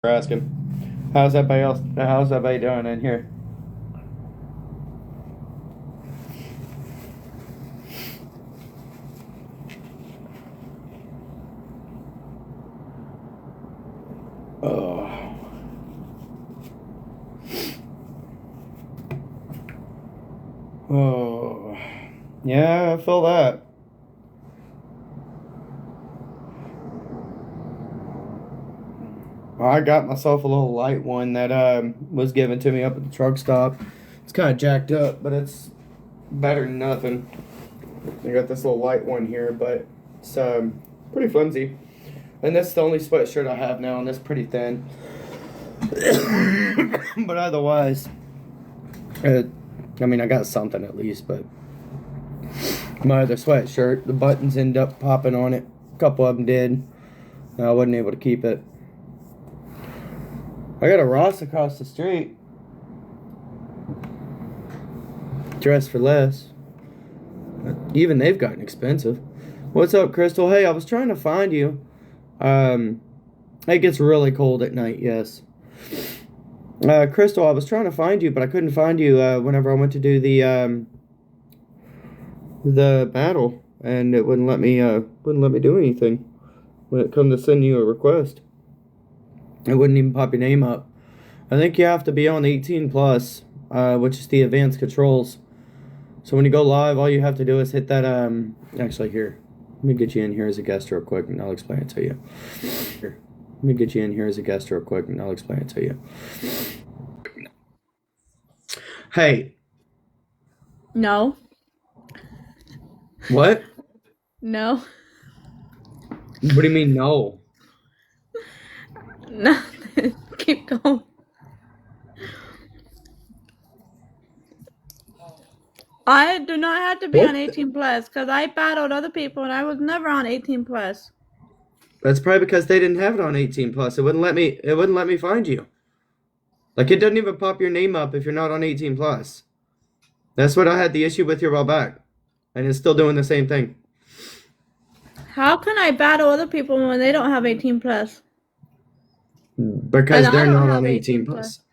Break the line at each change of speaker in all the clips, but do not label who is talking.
for asking. How's everybody doing in here? Oh. Oh. Yeah, I feel that. I got myself a little light one that was given to me up at the truck stop. It's kind of jacked up, but it's better than nothing. I got this little light one here, but it's pretty flimsy. And that's the only sweatshirt I have now, and it's pretty thin. But otherwise, I mean, I got something at least, but my other sweatshirt, the buttons end up popping on it. A couple of them did. I wasn't able to keep it. I got a Ross across the street. Dress for less. Even they've gotten expensive. What's up, Crystal? Hey, I was trying to find you. It gets really cold at night, yes. Crystal, I was trying to find you, but I couldn't find you whenever I went to do the battle, and it wouldn't let me do anything when it come to send you a request. It wouldn't even pop your name up. I think you have to be on 18 plus, which is the advanced controls. So when you go live, all you have to do is hit that actually here. Let me get you in here as a guest real quick, and I'll explain it to you. Here. Let me get you in here as a guest real quick, and I'll explain it to you. Hey.
No.
What?
No.
What do you mean, no?
Nothing. Keep going. I do not have to be
What?
on 18 plus because I battled other people and I was never on 18 plus.
That's probably because they didn't have it on 18 plus. It wouldn't let me find you. Like, it doesn't even pop your name up if you're not on 18 plus. That's what I had the issue with here a while back. And it's still doing the same thing.
How can I battle other people when they don't have 18 plus?
Because
And I
they're
don't
not
have
on 18
18
plus.
plus.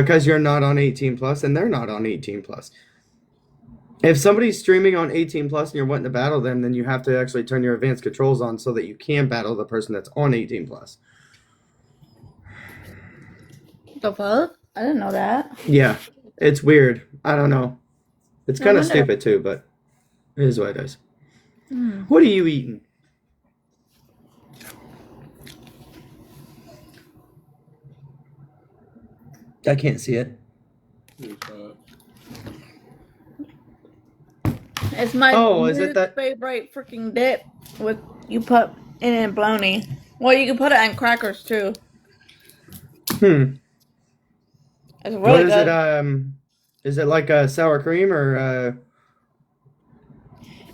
Because you're not on 18 plus and they're not on 18 plus. If somebody's streaming on 18 plus and you're wanting to battle them, then you have to actually turn your advanced controls on so that you can battle the person that's on 18 plus.
The fuck? I didn't know that.
Yeah, it's weird. I don't know. It's
I
kind of
wonder.
stupid too, but it is what it is. What are you eating? I can't see it.
It's my
Is it that?
favorite freaking dip with you put it in bologna. Well, you can put it in crackers too. It's
What
really
is it?
good.
Is it like a sour cream or?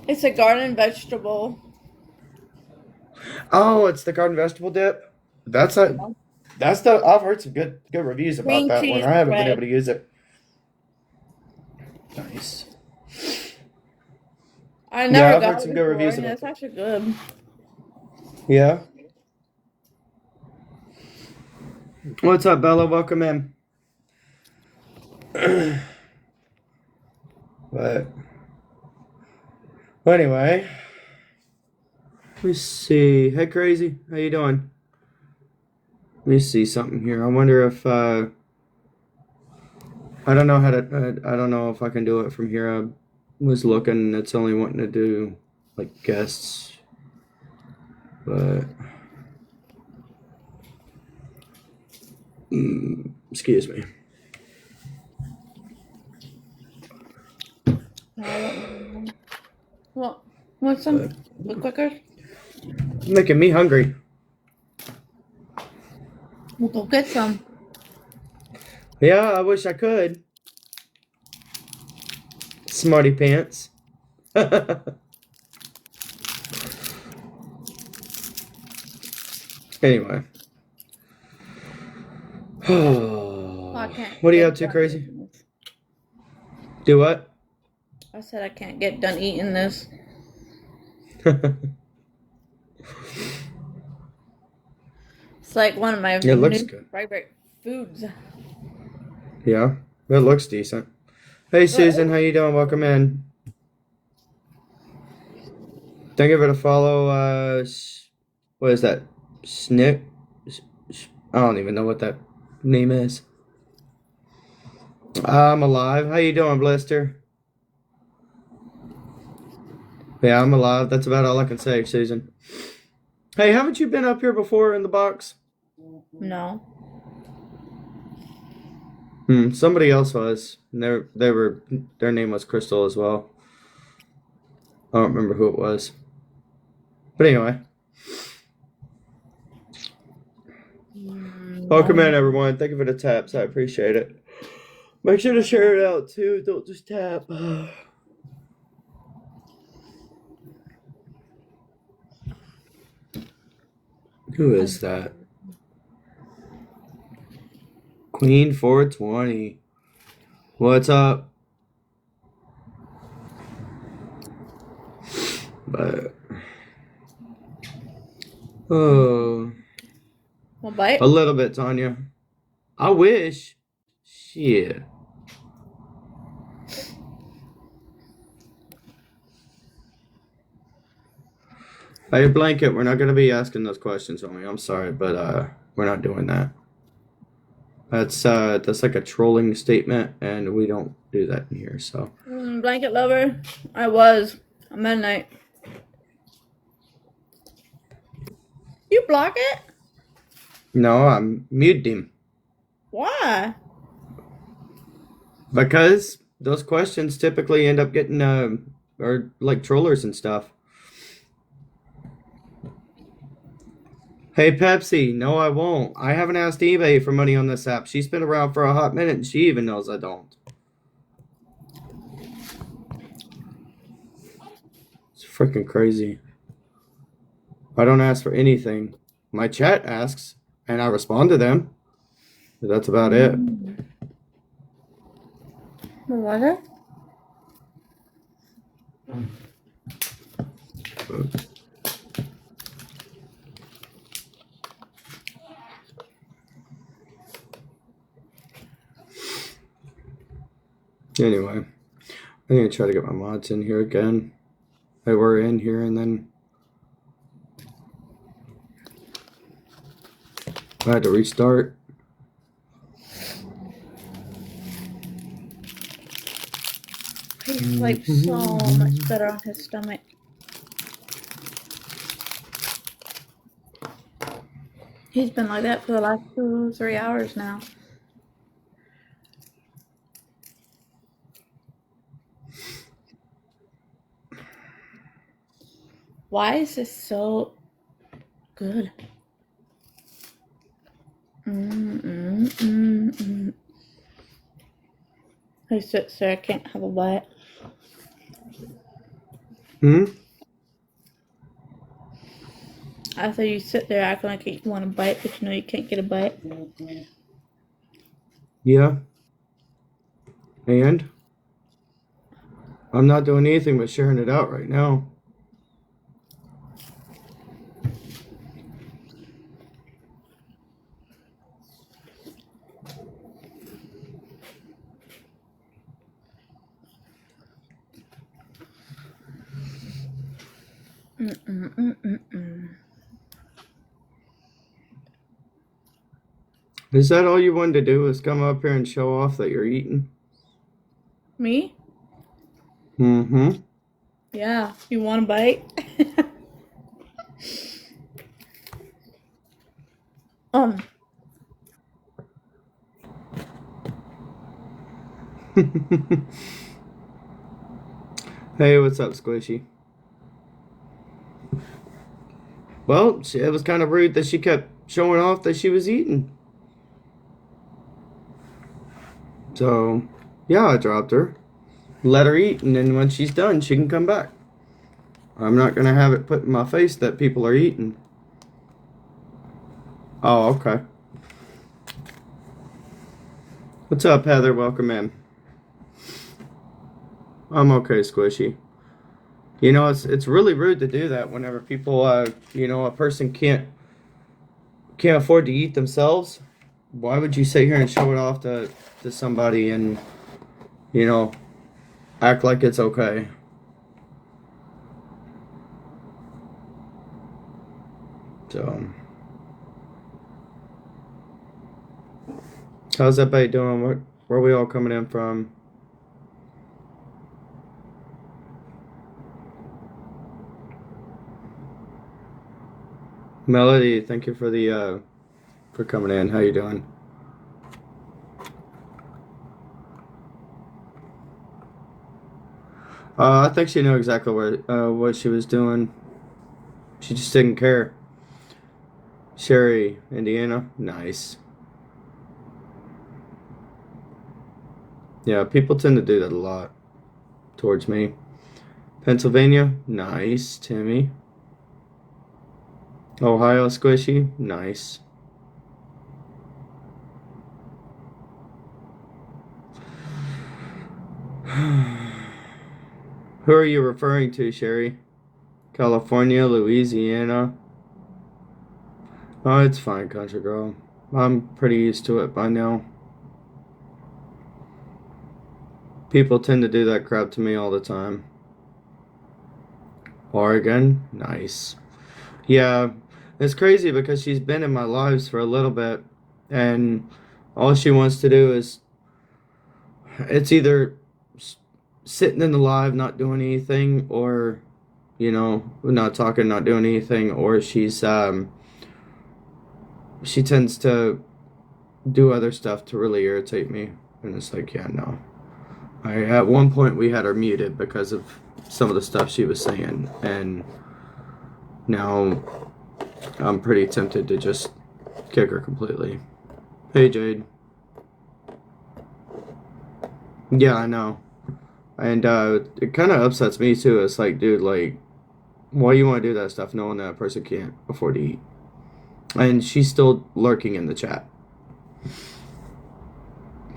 It's a garden vegetable.
Oh, it's the garden vegetable dip. That's a. That's the. I've heard some good reviews about
Green
that one.
cheese
I haven't been
spread.
able to use it. Nice.
I
Yeah,
never
I've heard
got
some
it
good
before,
reviews
and
about
it's
that.
actually good.
Yeah. What's up, Bella? Welcome in. But well, anyway, let me see. Hey, crazy, how you doing? Let me see something here. I wonder if I don't know how to. I don't know if I can do it from here. I was looking. It's only wanting to do like guests, but excuse me.
What? Want some with quickers?
Making me hungry.
We'll go get some.
Yeah, I wish I could. Smarty pants. Anyway.
I can't
What are you
get
up to,
done
crazy?
eating this.
Do what?
I said I can't get done eating this. It's like one of my
It looks
new
good.
favorite foods.
Yeah, it looks decent. Hey, Susan, how you doing? Welcome in. Don't give it a follow. What is that? Snick? I don't even know what that name is. I'm alive. How you doing, Blister? Yeah, I'm alive. That's about all I can say, Susan. Hey, haven't you been up here before in the box?
No.
Somebody else was. And their name was Crystal as well. I don't remember who it was. But anyway. Welcome in, everyone. Thank you for the taps. I appreciate it. Make sure to share it out too. Don't just tap. Who is that? Queen 420. What's up? But oh,
One bite?
a little bit, Tanya. I wish. Shit. Hey, Blanket, we're not going to be asking those questions on me. I'm sorry, but we're not doing that. That's like a trolling statement, and we don't do that in here. So
Blanket lover? I was. At midnight. You block it?
no, I muted him
Why?
because those questions typically end up getting or like trollers and stuff. Hey, Pepsi, no, I won't. I haven't asked eBay for money on this app. She's been around for a hot minute, and she even knows I don't. It's freaking crazy. I don't ask for anything. My chat asks, and I respond to them. But that's about it.
What was it?
Anyway, I'm gonna try to get my mods in here again. They were in here, and then I had to restart.
He sleeps so much better on his stomach. He's been like that for the last 2-3 hours now. Why is this so good? Who sits there? I can't have a bite. I thought you sit there acting like you want a bite, but you know you can't get a bite.
Yeah. And I'm not doing anything but sharing it out right now. Is that all you wanted to do, is come up here and show off that you're eating?
Me?
Mm-hmm.
Yeah. You want a bite?
Hey, what's up, Squishy? Well, it was kind of rude that she kept showing off that she was eating. So, yeah, I dropped her. Let her eat, and then when she's done, she can come back. I'm not going to have it put in my face that people are eating. Oh, okay. What's up, Heather? Welcome in. I'm okay, Squishy. You know, it's really rude to do that whenever people, you know, a person can't can't afford to eat themselves, why would you sit here and show it off to somebody and, you know, act like it's okay? So, how's everybody doing? Where are we all coming in from? Melody, thank you for the for coming in. How you doing? I think she knew exactly what she was doing. She just didn't care. Sherry, Indiana, nice. Yeah, people tend to do that a lot towards me. Pennsylvania, nice, Timmy. Ohio, squishy, nice. Who are you referring to, Sherry? California, Louisiana. Oh, it's fine, country girl. I'm pretty used to it by now. People tend to do that crap to me all the time. Oregon, nice. Yeah, it's crazy because she's been in my lives for a little bit, and all she wants to do is it's either sitting in the live, not doing anything, or not talking, not doing anything, or she tends to do other stuff to really irritate me, and it's like, yeah, no. At one point we had her muted because of some of the stuff she was saying, and now I'm pretty tempted to just kick her completely. Hey, Jade. Yeah, I know. And it kind of upsets me too. It's like, dude, like, why you want to do that stuff knowing that person can't afford to eat? And she's still lurking in the chat.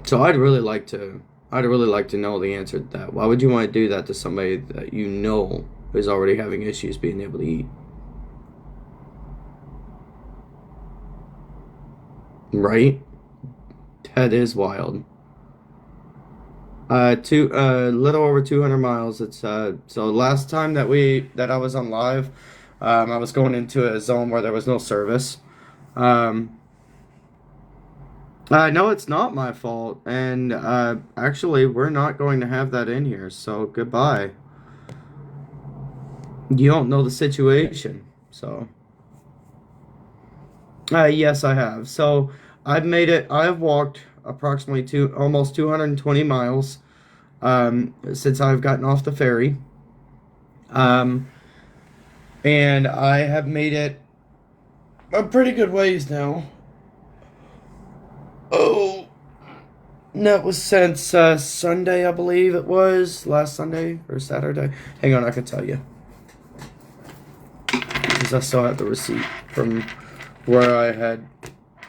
So I'd really like to know the answer to that. Why would you want to do that to somebody that you know is already having issues being able to eat? Right? That is wild. Little over 200 miles. It's so last time that I was on live, I was going into a zone where there was no service. No, it's not my fault, and actually, we're not going to have that in here. So goodbye. You don't know the situation, so. Yes, I have. So I've made it. I've walked approximately almost 220 miles since I've gotten off the ferry. And I have made it a pretty good ways now. Oh, that was since Sunday, I believe it was. Last Sunday or Saturday. Hang on, I can tell you. Because I still have the receipt from where I had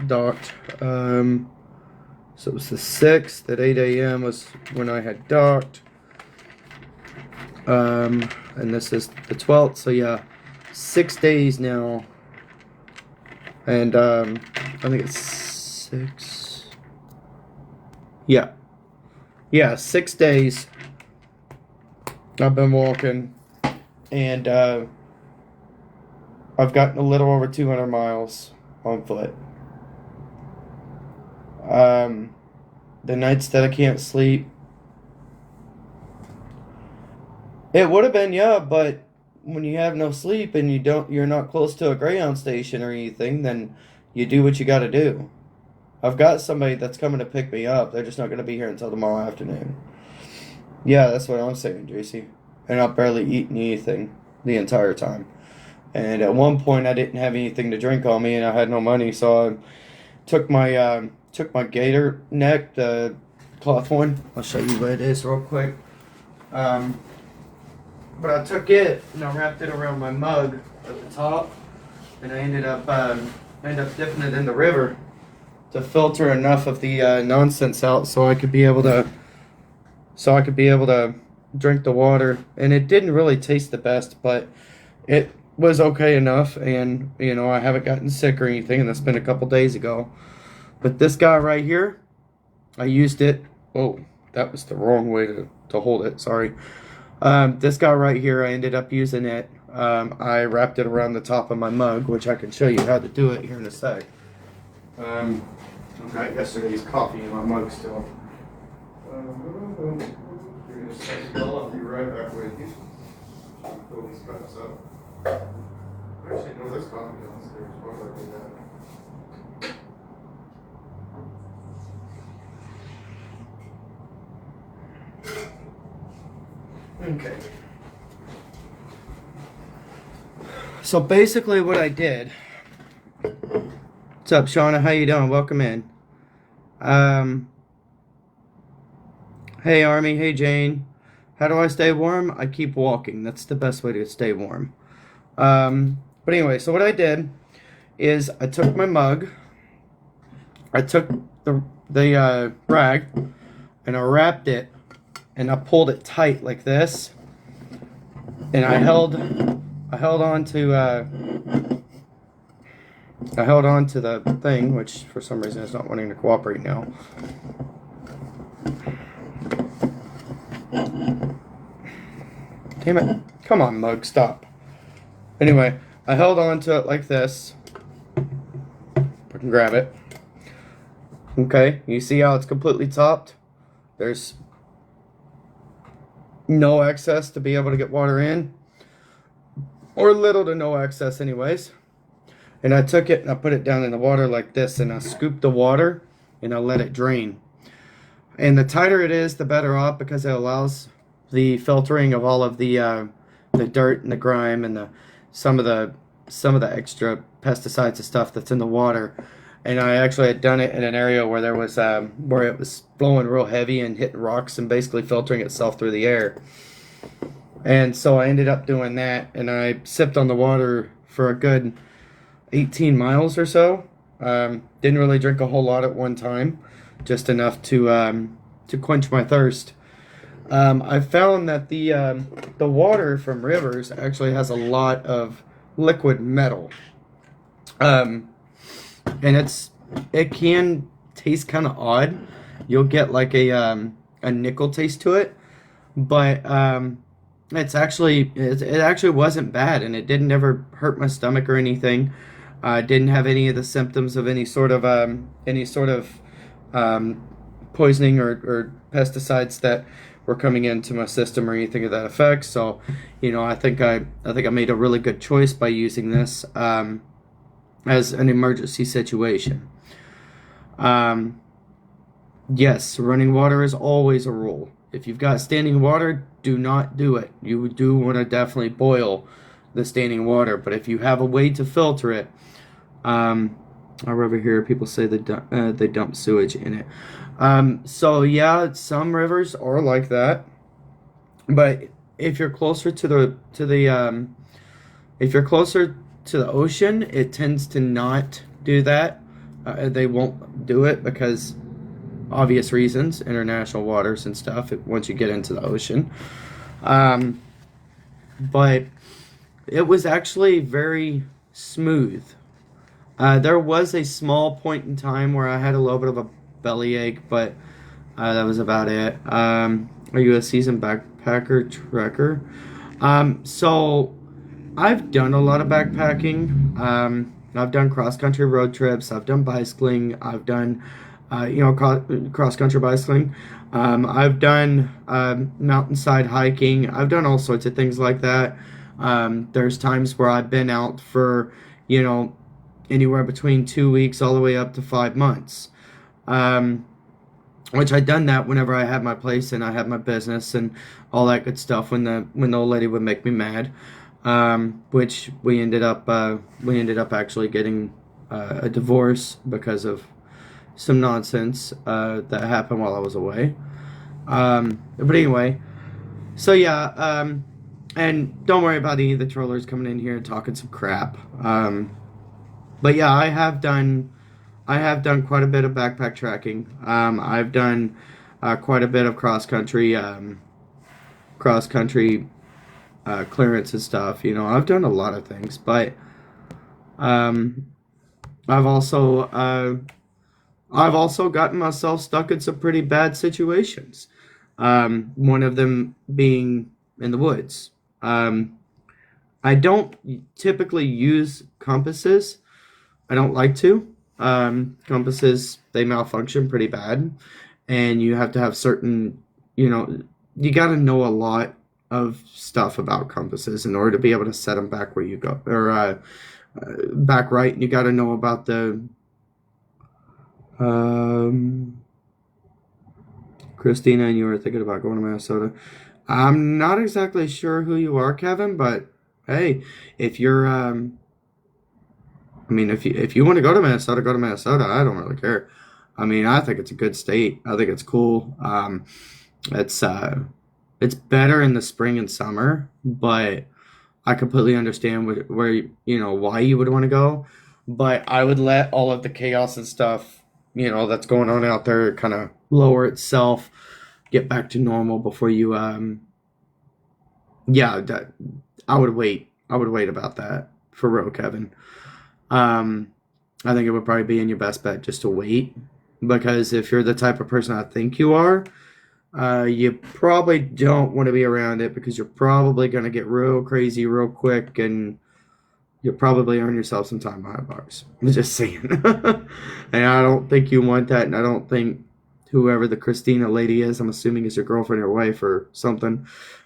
docked. So it was the 6th at 8 a.m. was when I had docked. And this is the 12th, so yeah, 6 days now. And I think it's 6. Yeah, 6 days I've been walking, and I've gotten a little over 200 miles on foot. The nights that I can't sleep, it would have been, yeah, but when you have no sleep and you're not close to a Greyhound station or anything, then you do what you got to do. I've got somebody that's coming to pick me up. They're just not going to be here until tomorrow afternoon. Yeah, that's what I'm saying, JC. And I've barely eaten anything the entire time. And at one point, I didn't have anything to drink on me, and I had no money, so I took my gator neck, the cloth one. I'll show you what it is real quick. But I took it and I wrapped it around my mug at the top, and I ended up dipping it in the river to filter enough of the nonsense out so I could be able to drink the water. And it didn't really taste the best, but it was okay enough, and you know I haven't gotten sick or anything, and that's been a couple days ago. But this guy right here, I used it. Oh, that was the wrong way to hold it. Sorry. This guy right here, I ended up using it. I wrapped it around the top of my mug, which I can show you how to do it here in a sec. I've got yesterday's coffee in my mug still. Here in a sec, I'll be right back with you. Fill these cups up. Actually, no, there's coffee downstairs. Why would I do that? Okay. So basically what I did. What's up, Shauna? How you doing? Welcome in. Hey Army, hey Jane. How do I stay warm? I keep walking. That's the best way to stay warm. But anyway, so what I did is I took my mug, I took the rag, and I wrapped it, and I pulled it tight like this, and I held on to the thing, which for some reason is not wanting to cooperate now. Damn it. Come on, mug, stop. Anyway, I held on to it like this. If I can grab it. Okay, you see how it's completely topped? There's no access to be able to get water in. Or little to no access anyways. And I took it and I put it down in the water like this, and I scooped the water and I let it drain. And the tighter it is, the better off, because it allows the filtering of all of the dirt and the grime and some of the extra pesticides and stuff that's in the water. And I actually had done it in an area where there was where it was blowing real heavy and hitting rocks and basically filtering itself through the air. And so I ended up doing that, and I sipped on the water for a good 18 miles or so. Didn't really drink a whole lot at one time, just enough to quench my thirst. I found that the water from rivers actually has a lot of liquid metal, and it can taste kind of odd. You'll get like a nickel taste to it, but it actually wasn't bad, and it didn't ever hurt my stomach or anything. Didn't have any of the symptoms of any sort of poisoning or pesticides that were coming into my system or anything of that effect. So, you know, I think I made a really good choice by using this as an emergency situation. Yes, running water is always a rule. If you've got standing water, do not do it. You do want to definitely boil the standing water, but if you have a way to filter it, over here people say they dump sewage in it. So yeah, some rivers are like that, but if you're closer to the ocean, it tends to not do that. They won't do it because obvious reasons, international waters and stuff, once you get into the ocean. But it was actually very smooth. There was a small point in time where I had a little bit of a bellyache, but that was about it. Are you a seasoned backpacker, trekker? So I've done a lot of backpacking. I've done cross-country road trips. I've done bicycling. I've done cross-country bicycling. I've done mountainside hiking. I've done all sorts of things like that. There's times where I've been out for, you know, anywhere between 2 weeks all the way up to 5 months. Which I done that whenever I had my place and I had my business and all that good stuff, when the old lady would make me mad. Which we ended up actually getting a divorce because of some nonsense that happened while I was away. But anyway, so yeah, and don't worry about any of the trollers coming in here talking some crap. But yeah, I have done quite a bit of backpack trekking. I've done quite a bit of cross country clearance and stuff. I've done a lot of things, but um, I've also uh, I've also gotten myself stuck in some pretty bad situations. One of them being in the woods. Um, I don't typically use compasses. I don't like to. Compasses, they malfunction pretty bad, and you have to have certain, you know, you got to know a lot of stuff about compasses in order to be able to set them back where you go, or back right. You got to know about the um, Christina, and you were thinking about going to Minnesota. I'm not exactly sure who you are, Kevin, but hey, if you're, I mean, if you want to go to Minnesota, go to Minnesota. I don't really care. I mean, I think it's a good state. I think it's cool. It's it's better in the spring and summer, but I completely understand where why you would want to go. But I would let all of the chaos and stuff, that's going on out there, kind of lower itself, get back to normal before you. Yeah, I would wait. I would wait about that for real, Kevin. Um, I think it would probably be in your best bet just to wait, because if you're the type of person I think you are, you probably don't want to be around it because you're probably going to get real crazy real quick, and you'll probably earn yourself some time behind bars. I'm just saying. And I don't think you want that, and I don't think whoever the Christina lady is, I'm assuming is your girlfriend or wife or something.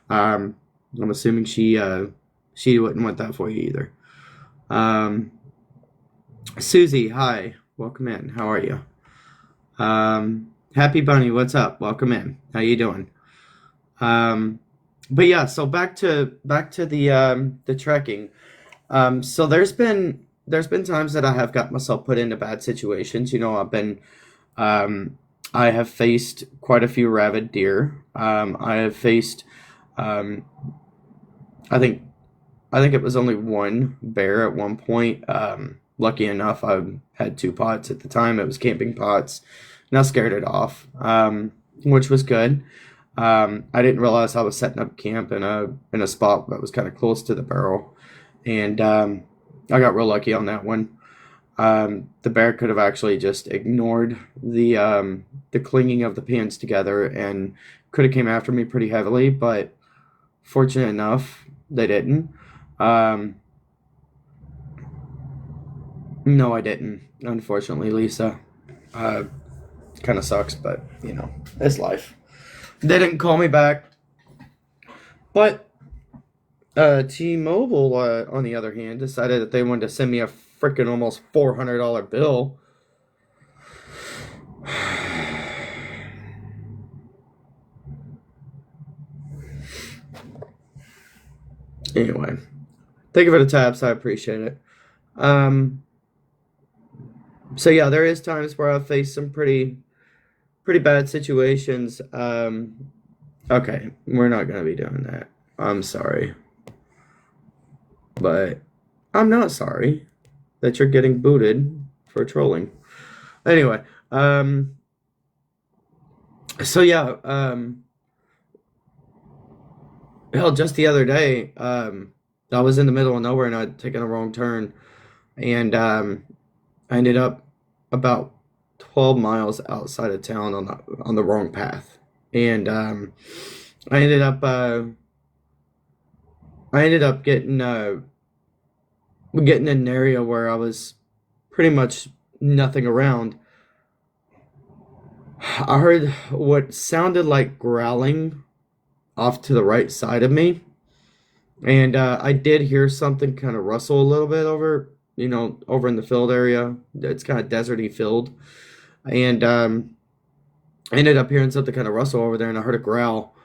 Um, I'm assuming she wouldn't want that for you either. Um, Susie, hi, welcome in. How are you? Happy Bunny, what's up? Welcome in. How you doing? Um, but yeah, so back to the trekking. So there's been times that I have got myself put into bad situations. Um, I have faced quite a few rabid deer. I have faced, um, I think I think it was only one bear at one point. Lucky enough, I had two pots at the time. It was camping pots, and I scared it off, which was good. I didn't realize I was setting up camp in a spot that was kind of close to the barrel, and I got real lucky on that one. The bear could have actually just ignored the clinging of the pans together and could have came after me pretty heavily, but fortunate enough, they didn't. Um, no, I didn't. Unfortunately, Lisa. Uh, Kind of sucks, but it's life. They didn't call me back, but T-Mobile, on the other hand, decided that they wanted to send me a freaking almost $400 bill. Anyway, thank you for the tabs. I appreciate it. Um, so yeah, there is times where I've faced some pretty bad situations. Okay, we're not gonna be doing that. I'm sorry, but I'm not sorry that you're getting booted for trolling. Anyway, so yeah, hell, just the other day, I was in the middle of nowhere and I'd taken a wrong turn, and I ended up about 12 miles outside of town on the wrong path, and I ended up uh, I ended up getting in an area where I was pretty much nothing around. I heard what sounded like growling off to the right side of me, and I did hear something kind of rustle a little bit over in the field area. It's kind of deserty field, and I ended up hearing something kind of rustle over there, and I heard a growl.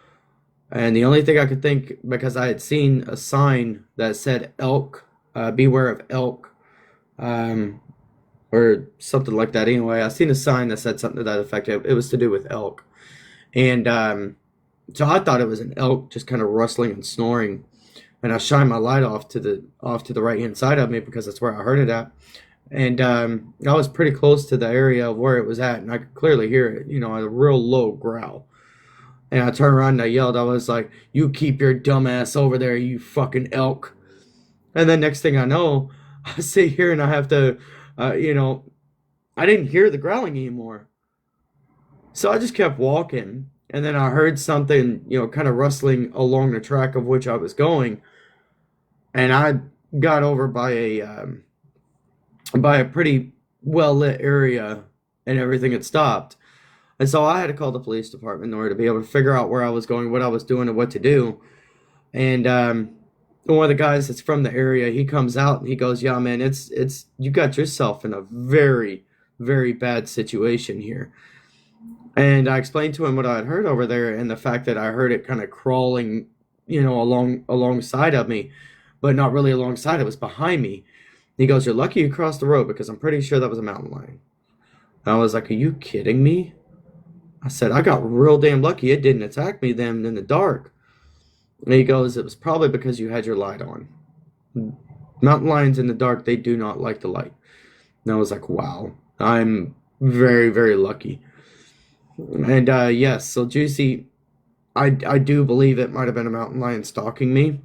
And the only thing I could think, because I had seen a sign that said elk, beware of elk, um, or something like that. Anyway, I seen a sign that said something to that effect. It was to do with elk, and so I thought it was an elk just kind of rustling and snoring. And I shined my light off to the right hand side of me because that's where I heard it at. And I was pretty close to the area of where it was at, and I could clearly hear it. A real low growl. And I turned around and I yelled. I was like, "You keep your dumb ass over there, you fucking elk." And then next thing I know, I sit here and I have to, you know, I didn't hear the growling anymore. So I just kept walking. And then I heard something, kind of rustling along the track of which I was going. And I got over by a pretty well lit area, and everything had stopped. And so I had to call the police department in order to be able to figure out where I was going, what I was doing, and what to do. And one of the guys that's from the area, he comes out and he goes, "Yeah, man, it's you got yourself in a very, very bad situation here." And I explained to him what I had heard over there and the fact that I heard it kind of crawling, alongside of me, but not really alongside. It was behind me. He goes, "You're lucky you crossed the road because I'm pretty sure that was a mountain lion." And I was like, "Are you kidding me?" I said, "I got real damn lucky. It didn't attack me then in the dark." And he goes, "It was probably because you had your light on. Mountain lions in the dark, they do not like the light." And I was like, "Wow, I'm very, very lucky." And yes, so Juicy, I do believe it might have been a mountain lion stalking me.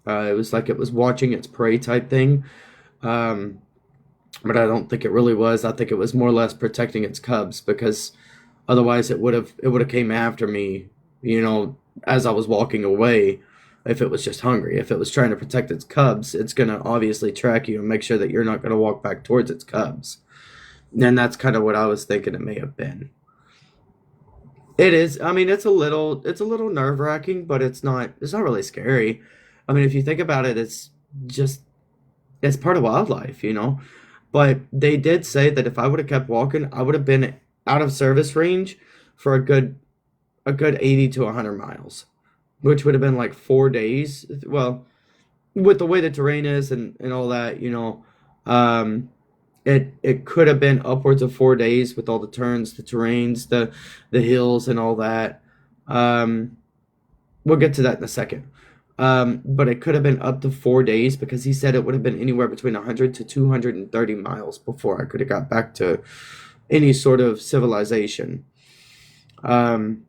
It was like it was watching its prey type thing. Um, but I don't think it really was. I think it was more or less protecting its cubs because otherwise it would have came after me, as I was walking away. If it was just hungry, if it was trying to protect its cubs, it's gonna obviously track you and make sure that you're not gonna walk back towards its cubs. And that's kind of what I was thinking it may have been. It is. I mean, it's a little nerve wracking, but it's not really scary. I mean, if you think about it, just it's part of wildlife. But they did say that if I would have kept walking, I would have been out of service range for a good 80 to 100 miles, which would have been like 4 days. Well, with the way the terrain is and all that, it could have been upwards of 4 days with all the turns, the terrains, the hills, and all that. Um, we'll get to that in a second. But it could have been up to 4 days because he said it would have been anywhere between 100 to 230 miles before I could have got back to any sort of civilization. Um,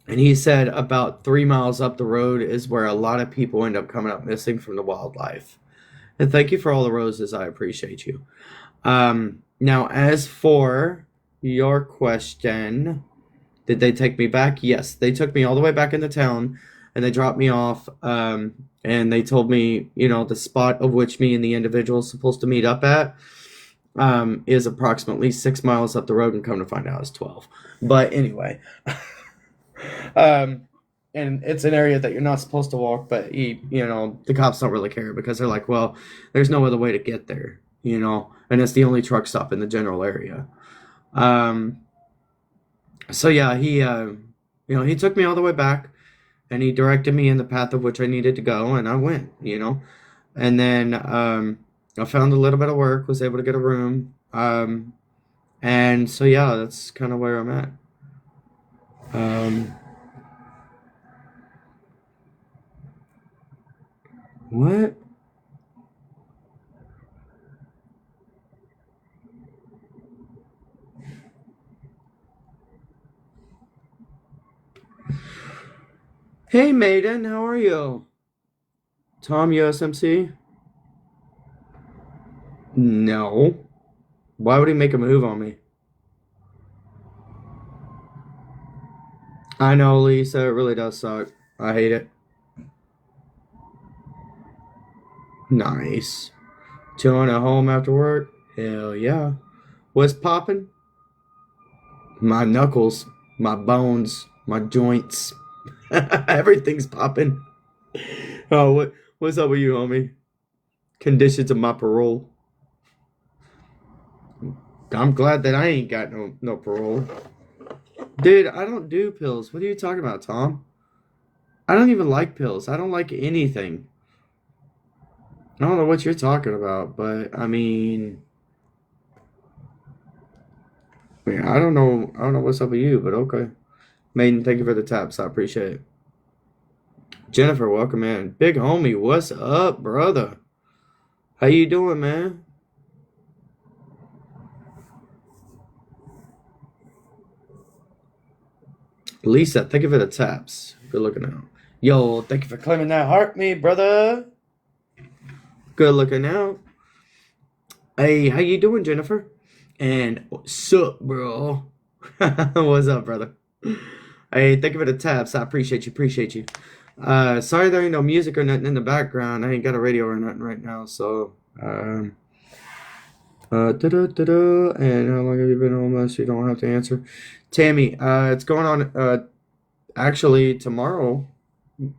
and he said about 3 miles up the road is where a lot of people end up coming up missing from the wildlife. And thank you for all the roses. I appreciate you. Now, as for your question, did they take me back? Yes, they took me all the way back into town and they dropped me off. And they told me, the spot of which me and the individual is supposed to meet up at is approximately 6 miles up the road, and come to find out it's 12. But anyway, um, and it's an area that you're not supposed to walk, but the cops don't really care because they're like, well, there's no other way to get there, and it's the only truck stop in the general area. Um, so yeah, he took me all the way back, and he directed me in the path of which I needed to go, and I went. And then I found a little bit of work, was able to get a room, and so yeah, that's kind of where I'm at. Um, what? Hey, Maiden, how are you? Tom USMC? No. Why would he make a move on me? I know, Lisa, it really does suck. I hate it. Nice. Chilling at home after work? Hell yeah. What's poppin'? My knuckles, my bones, my joints. Everything's popping. Oh, what's up with you, homie? Conditions of my parole. I'm glad that I ain't got no parole. Dude, I don't do pills. What are you talking about, Tom? I don't even like pills. I don't like anything. I don't know what you're talking about, but I don't know. I don't know what's up with you, but okay. Maiden, thank you for the taps. I appreciate it. Jennifer, welcome in. Big homie, what's up, brother? How you doing, man? Lisa, thank you for the taps. Good looking out. Yo, thank you for claiming that heart, me brother. Good looking out. Hey, how you doing, Jennifer? And sup, bro? What's up, brother? Hey, thank you for the taps. I appreciate you. Appreciate you. Sorry there ain't no music or nothing in the background. I ain't got a radio or nothing right now, so da-da-da-da. And how long have you been homeless? You don't have to answer. Tammy, it's going on. Actually, tomorrow,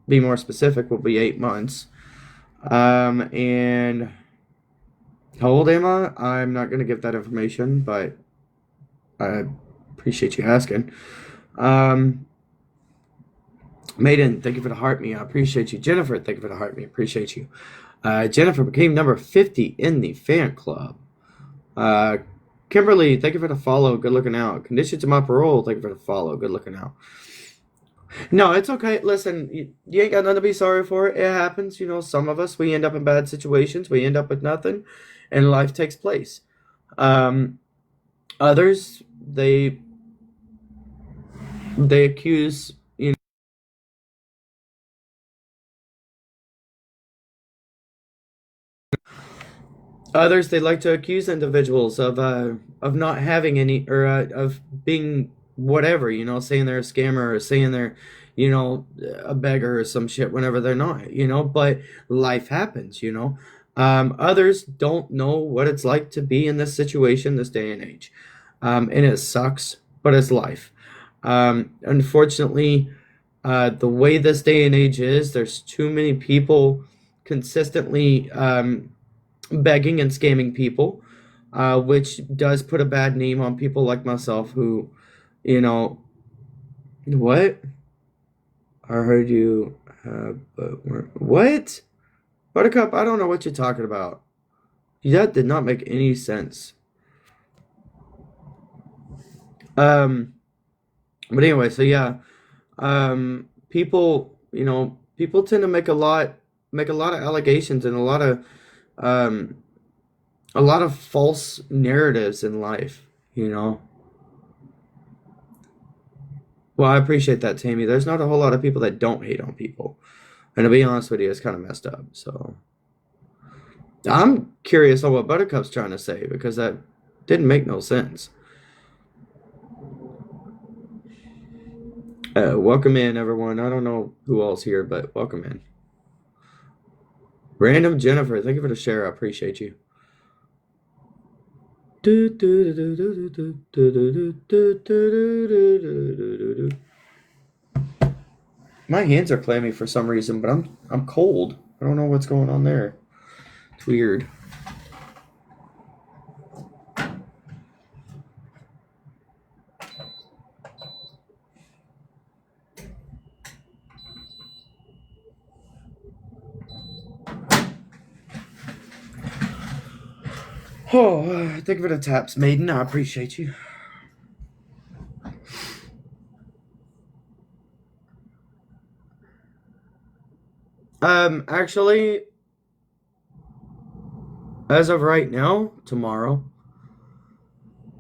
be more specific, will be 8 months. And how old am I? I'm not gonna give that information, but I appreciate you asking. Um, Maiden, thank you for the heart me. I appreciate you. Jennifer, thank you for the heart me. Appreciate you. Jennifer became number 50 in the fan club. Uh, Kimberly, thank you for the follow. Good looking out. Conditions to my parole. Thank you for the follow. Good looking out. No, it's okay. Listen, you ain't got nothing to be sorry for. It happens. You know, some of us, we end up in bad situations. We end up with nothing, and life takes place. Um, Others, they accuse, you know, others they like to accuse individuals of not having any or of being whatever, you know, saying they're a scammer or saying they're, you know, a beggar or some shit whenever they're not, you know, but life happens, you know. Others don't know what it's like to be in this situation this day and age. And it sucks, but it's life. Unfortunately, the way this day and age is, there's too many people consistently begging and scamming people, which does put a bad name on people like myself who, you know, what? I heard you, what? Buttercup, I don't know what you're talking about. That did not make any sense. Um, but anyway, so yeah, people, you know, people tend to make a lot of allegations and um, a lot of false narratives in life, you know. Well, I appreciate that, Tammy. There's not a whole lot of people that don't hate on people. And to be honest with you, it's kind of messed up. So I'm curious on what Buttercup's trying to say because that didn't make no sense. Welcome in, everyone. I don't know who else here, but welcome in. Random Jennifer, thank you for the share. I appreciate you. My hands are clammy for some reason, but I'm cold. I don't know what's going on there. It's weird. Oh, thank you for the taps, Maiden. I appreciate you. Actually, as of right now, tomorrow,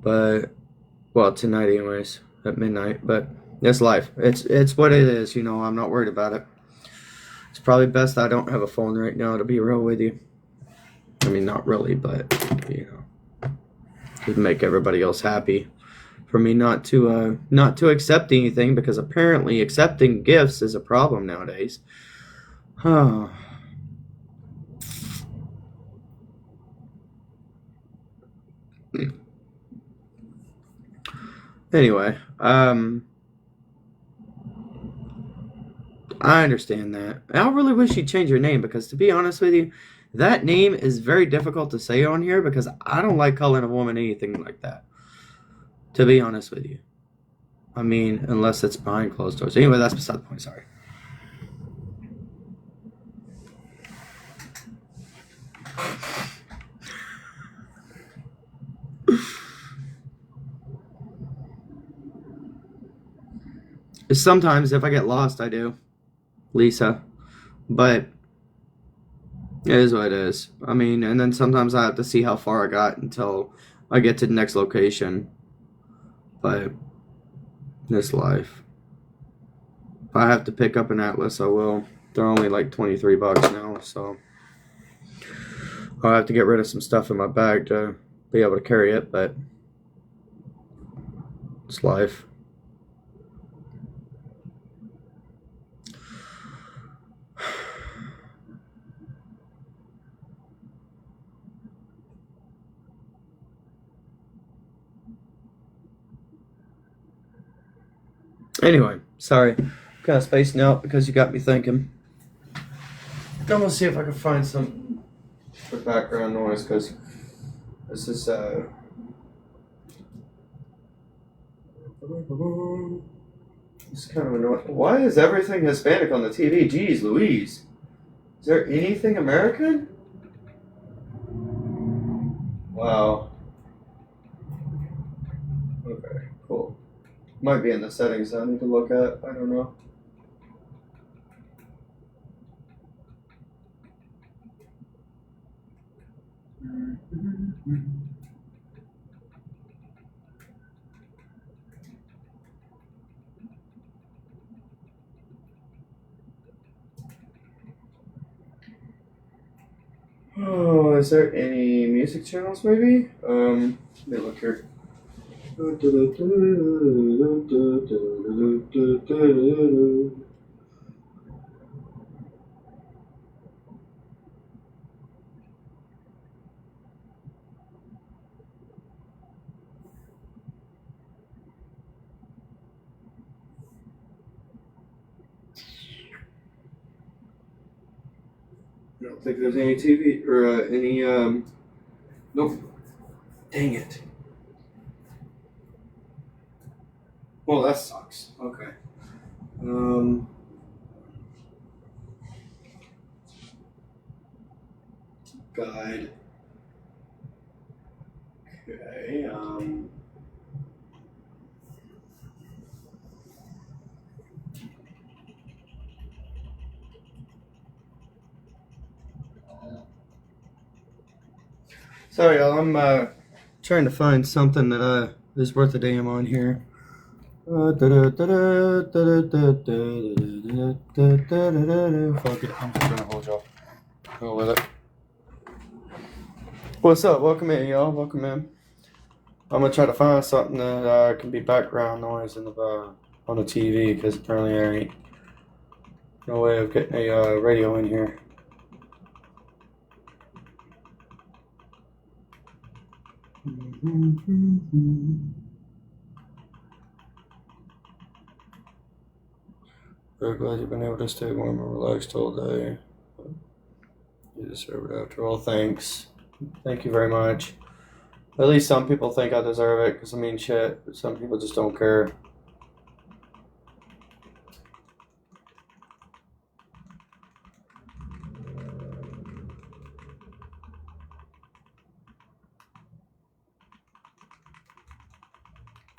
but well, tonight anyways, at midnight, but it's life. It's what it is, you know, I'm not worried about it. It's probably best I don't have a phone right now to be real with you. I mean, not really, but you know, to make everybody else happy. For me not to accept anything because apparently accepting gifts is a problem nowadays. Huh. Anyway, I understand that. I really wish you'd change your name because, to be honest with you, that name is very difficult to say on here because I don't like calling a woman anything like that. To be honest with you. I mean, unless it's behind closed doors. Anyway, that's beside the point. Sorry. Sometimes if I get lost, I do, Lisa. But it is what it is. I mean, and then sometimes I have to see how far I got until I get to the next location. But this life. I have to pick up an Atlas, I will. They're only like $23 now, so I'll have to get rid of some stuff in my bag to be able to carry it, but it's life. Anyway, sorry. Kind of spacing out because you got me thinking. I'm gonna see if I can find some for background noise because this is it's kind of annoying. Why is everything Hispanic on the TV? Jeez Louise. Is there anything American? Wow. Okay, cool. Might be in the settings I need to look at. I don't know. Oh, is there any music channels maybe? Let me look here. I don't think there's any TV or any nope. Dang it. Well, that sucks. Okay. Guide. Okay. Sorry, y'all. I'm trying to find something that is worth a damn on here. Fuck it, I'm just gonna hold y'all. Go with it. What's up? Welcome in, y'all. Welcome in. I'm gonna try to find something that can be background noise in the on the TV because apparently there ain't no way of getting a radio in here. Very glad you've been able to stay warm and relaxed all day. You deserve it after all. Thanks. Thank you very much. At least some people think I deserve it because I mean shit. Some people just don't care.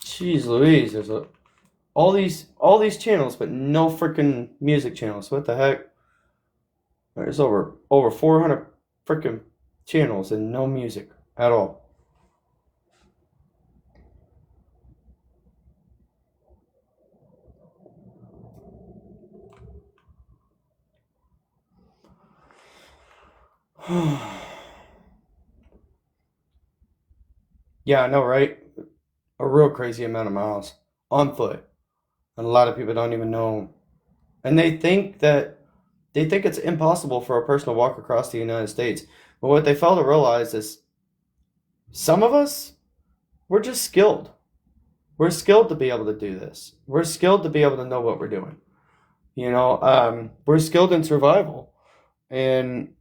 Jeez Louise, there's all these channels, but no freaking music channels. What the heck? There's over 400 freaking channels and no music at all. Yeah, I know, right? A real crazy amount of miles on foot. And a lot of people don't even know. And they think it's impossible for a person to walk across the United States. But what they fail to realize is some of us, we're just skilled. We're skilled to be able to do this. We're skilled to be able to know what we're doing. You know, we're skilled in survival. And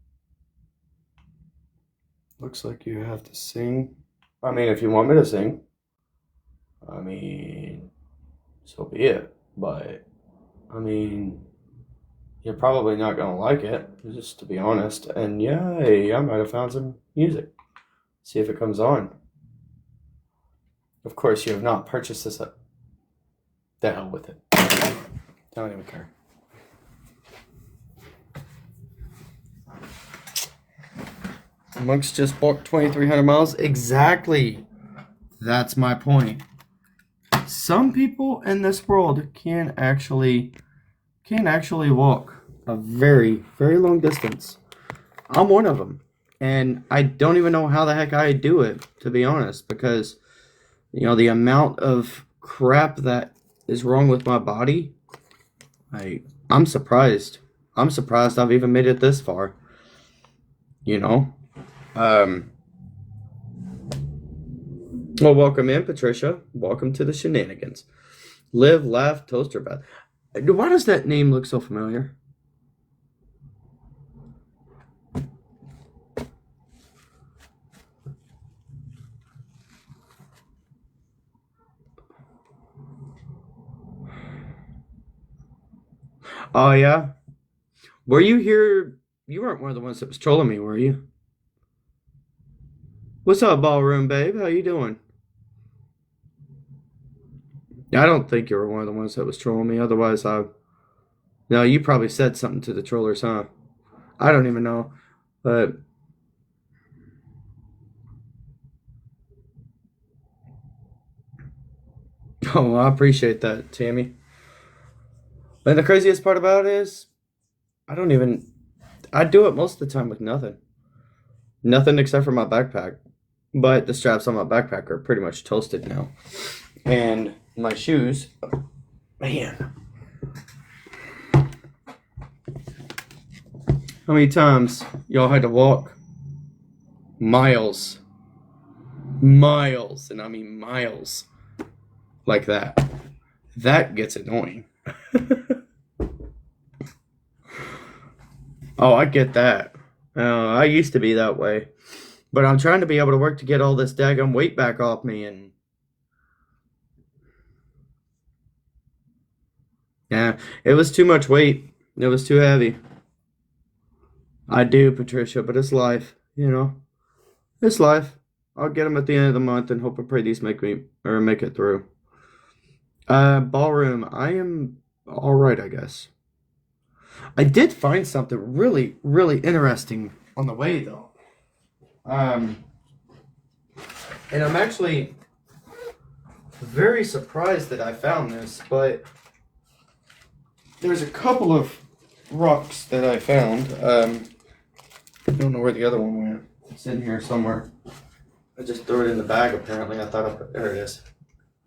looks like you have to sing. I mean, if you want me to sing, I mean, so be it. But, I mean, you're probably not going to like it, just to be honest. And yay, I might have found some music. See if it comes on. Of course, you have not purchased this up. The hell with it. Don't even care. Monk's just walked 2,300 miles. Exactly. That's my point. Some people in this world can actually can actually walk a very, very long distance. I'm one of them. And I don't even know how the heck I do it, to be honest, because, the amount of crap that is wrong with my body, I'm surprised. I'm surprised I've even made it this far. Well, welcome in, Patricia. Welcome to the shenanigans. Live, laugh, toaster bath. Why does that name look so familiar? Oh, yeah? Were you here? You weren't one of the ones that was trolling me, were you? What's up, ballroom babe? How you doing? I don't think you were one of the ones that was trolling me. Otherwise, no, you probably said something to the trollers, huh? I don't even know. But, oh, I appreciate that, Tammy. And the craziest part about it is, I do it most of the time with nothing. Nothing except for my backpack. But the straps on my backpack are pretty much toasted now. And my shoes, man. How many times y'all had to walk miles, and I mean miles, like that? That gets annoying. Oh, I get that. I used to be that way. But I'm trying to be able to work to get all this daggum weight back off me, and yeah, it was too much weight. It was too heavy. I do, Patricia, but it's life. It's life. I'll get them at the end of the month and hope and pray these make it through. Ballroom, I am all right, I guess. I did find something really, really interesting on the way, though. And I'm actually very surprised that I found this, but there's a couple of rocks that I found. I don't know where the other one went. It's in here somewhere. I just threw it in the bag, apparently. There it is.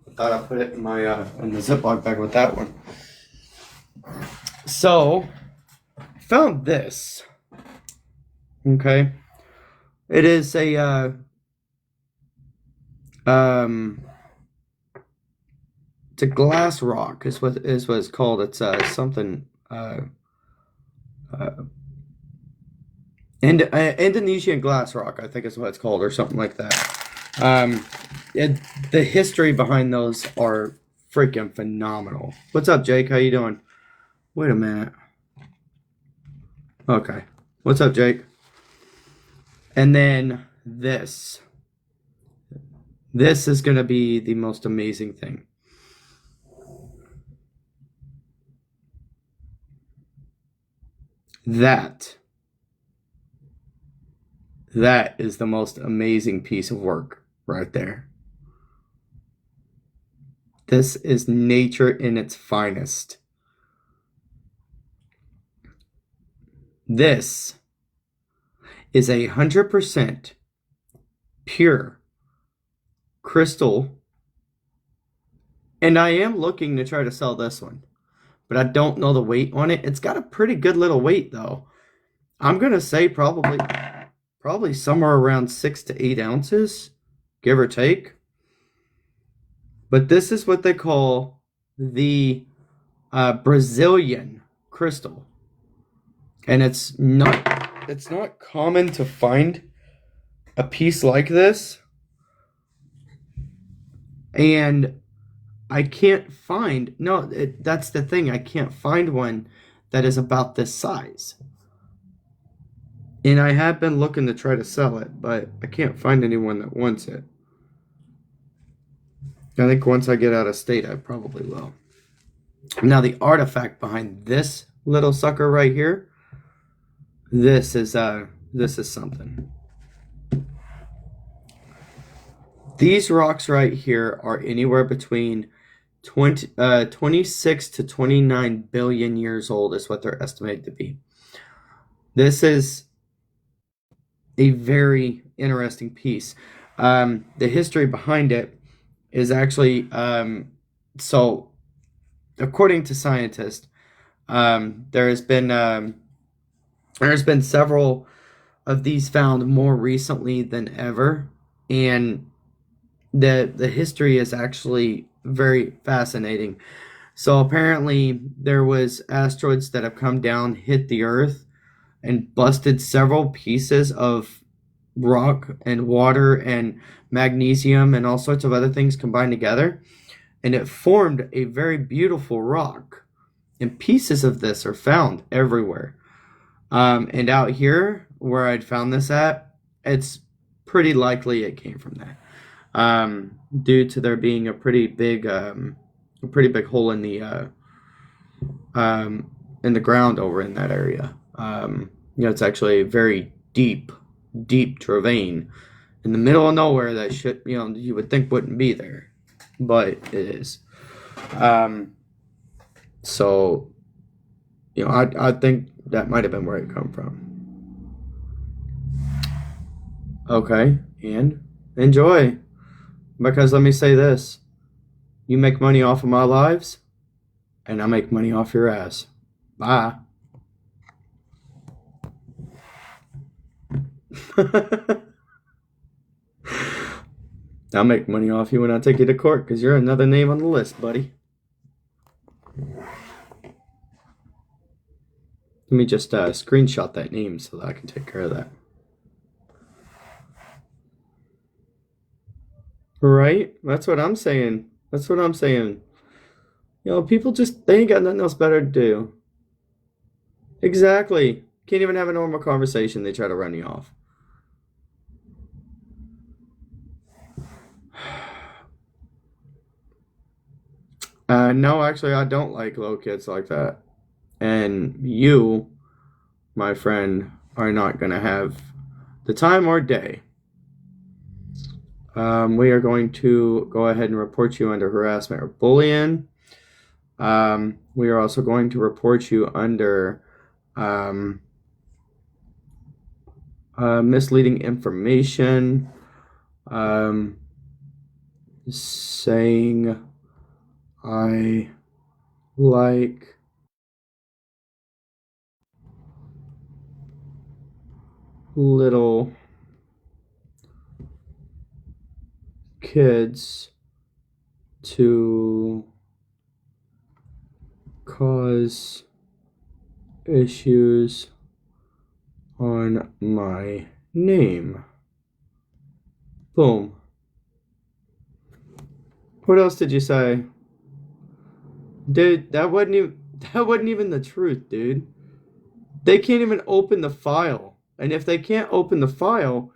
I thought I put it in my, in the Ziploc bag with that one. So, I found this. Okay. It is a, it's a glass rock is what it's called. It's, something, Indonesian glass rock, I think is what it's called, or something like that. The history behind those are freaking phenomenal. What's up, Jake? How you doing? Wait a minute. Okay. What's up, Jake? And then this. This is going to be the most amazing thing. That is the most amazing piece of work right there. This is nature in its finest. This is 100% pure crystal. And I am looking to try to sell this one, but I don't know the weight on it. It's got a pretty good little weight, though. I'm going to say probably somewhere around 6 to 8 ounces, give or take. But this is what they call the Brazilian crystal. And it's not common to find a piece like this. And I can't find, that's the thing. I can't find one that is about this size. And I have been looking to try to sell it, but I can't find anyone that wants it. I think once I get out of state, I probably will. Now, the artifact behind this little sucker right here, this is something. These rocks right here are anywhere between 26 to 29 billion years old is what they're estimated to be. This is a very interesting piece. The history behind it is actually so according to scientists, there's been several of these found more recently than ever, and the history is actually very fascinating. So apparently there was asteroids that have come down, hit the Earth, and busted several pieces of rock and water and magnesium and all sorts of other things combined together, and it formed a very beautiful rock. And pieces of this are found everywhere. And out here, where I'd found this at, it's pretty likely it came from that, due to there being a pretty big hole in the ground over in that area. It's actually a very deep, deep ravine in the middle of nowhere that shit, you would think wouldn't be there, but it is. So, I think that might have been where it come from. Okay, and enjoy. Because let me say this. You make money off of my lives, and I make money off your ass. Bye. I'll make money off you when I take you to court, because you're another name on the list, buddy. Let me just screenshot that name so that I can take care of that. Right? That's what I'm saying. People just, they ain't got nothing else better to do. Exactly. Can't even have a normal conversation. They try to run you off. No, actually, I don't like little kids like that. And you, my friend, are not going to have the time or day. We are going to go ahead and report you under harassment or bullying. We are also going to report you under misleading information, saying I like little kids to cause issues on my name. Boom. What else did you say? Dude, that wasn't even the truth, dude. They can't even open the file. And if they can't open the file,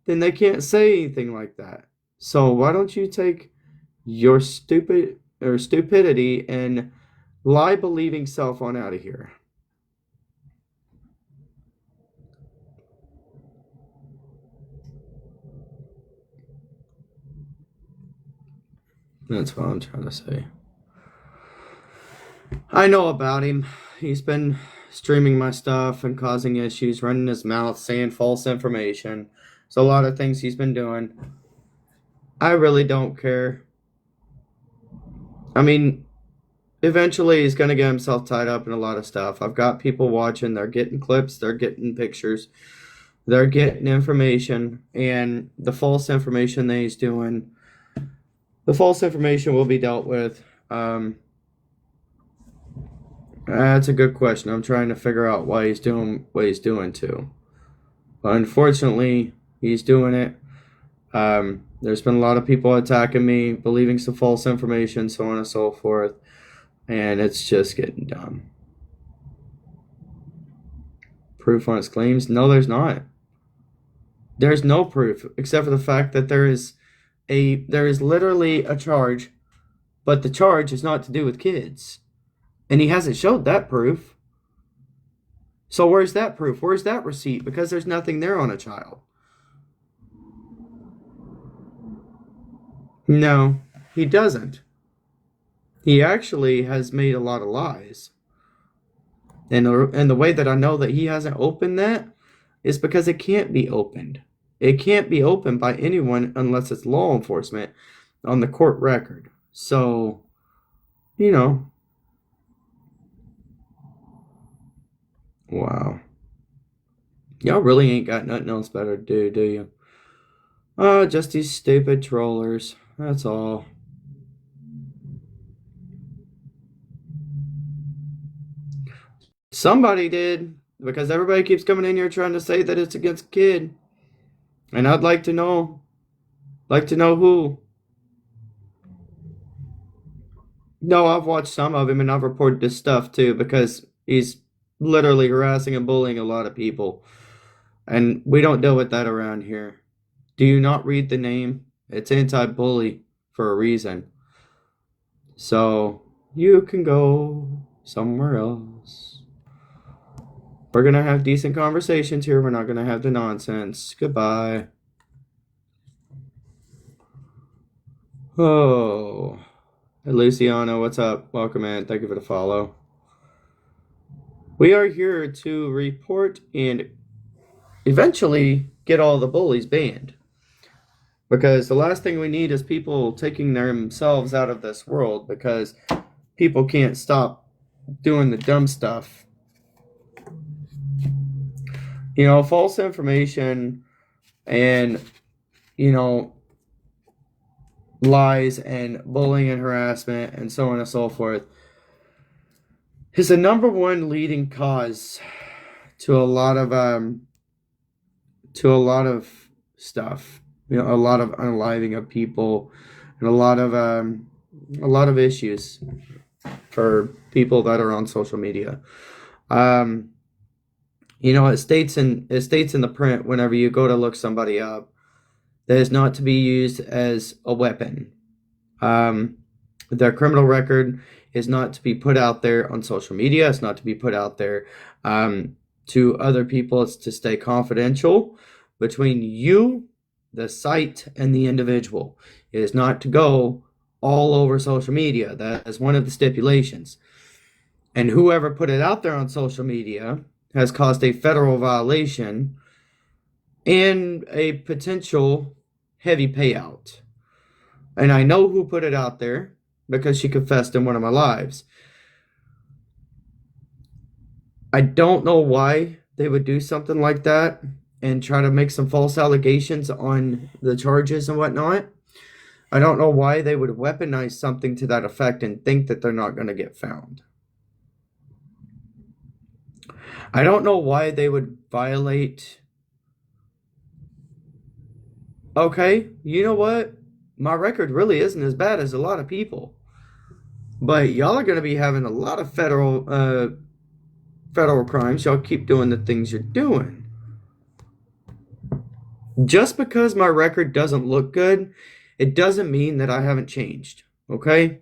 then they can't say anything like that. So why don't you take your stupidity and lie believing self on out of here? That's what I'm trying to say. I know about him. He's been streaming my stuff and causing issues, running his mouth, saying false information. There's a lot of things he's been doing. I really don't care. I mean, eventually he's going to get himself tied up in a lot of stuff. I've got people watching. They're getting clips. They're getting pictures. They're getting information. And the false information that he's doing, the false information will be dealt with. That's a good question. I'm trying to figure out why he's doing what he's doing too. But unfortunately, he's doing it. There's been a lot of people attacking me, believing some false information, so on and so forth. And it's just getting dumb. Proof on his claims? No, there's not. There's no proof, except for the fact that there is literally a charge, but the charge is not to do with kids. And he hasn't showed that proof. So where's that proof? Where's that receipt? Because there's nothing there on a child. No, he doesn't. He actually has made a lot of lies. And the way that I know that he hasn't opened that is because it can't be opened. It can't be opened by anyone unless it's law enforcement on the court record. So, you know, wow. Y'all really ain't got nothing else better to do you? Oh, just these stupid trollers. That's all. Somebody did, because everybody keeps coming in here trying to say that it's against kid. And I'd like to know who. No, I've watched some of him and I've reported this stuff too because he's literally harassing and bullying a lot of people. And we don't deal with that around here. Do you not read the name? It's anti-bully for a reason. So you can go somewhere else. We're going to have decent conversations here. We're not going to have the nonsense. Goodbye. Oh. Hey, Luciano, what's up? Welcome in. Thank you for the follow. We are here to report and eventually get all the bullies banned. Because the last thing we need is people taking themselves out of this world because people can't stop doing the dumb stuff. You know, false information and, you know, lies and bullying and harassment and so on and so forth is the number one leading cause to a lot of stuff. You know, a lot of unaliving of people and a lot of issues for people that are on social media. You know, it states in the print whenever you go to look somebody up that is not to be used as a weapon. Their criminal record is not to be put out there on social media. It's not to be put out there to other people. It's to stay confidential between you, the site, and the individual. It is not to go all over social media. That is one of the stipulations. And whoever put it out there on social media has caused a federal violation and a potential heavy payout. And I know who put it out there because she confessed in one of my lives. I don't know why they would do something like that and try to make some false allegations on the charges and whatnot. I don't know why they would weaponize something to that effect and think that they're not going to get found. I don't know why they would violate. Okay, you know what? My record really isn't as bad as a lot of people. But y'all are going to be having a lot of federal crimes. Y'all keep doing the things you're doing. Just because my record doesn't look good, it doesn't mean that I haven't changed. Okay?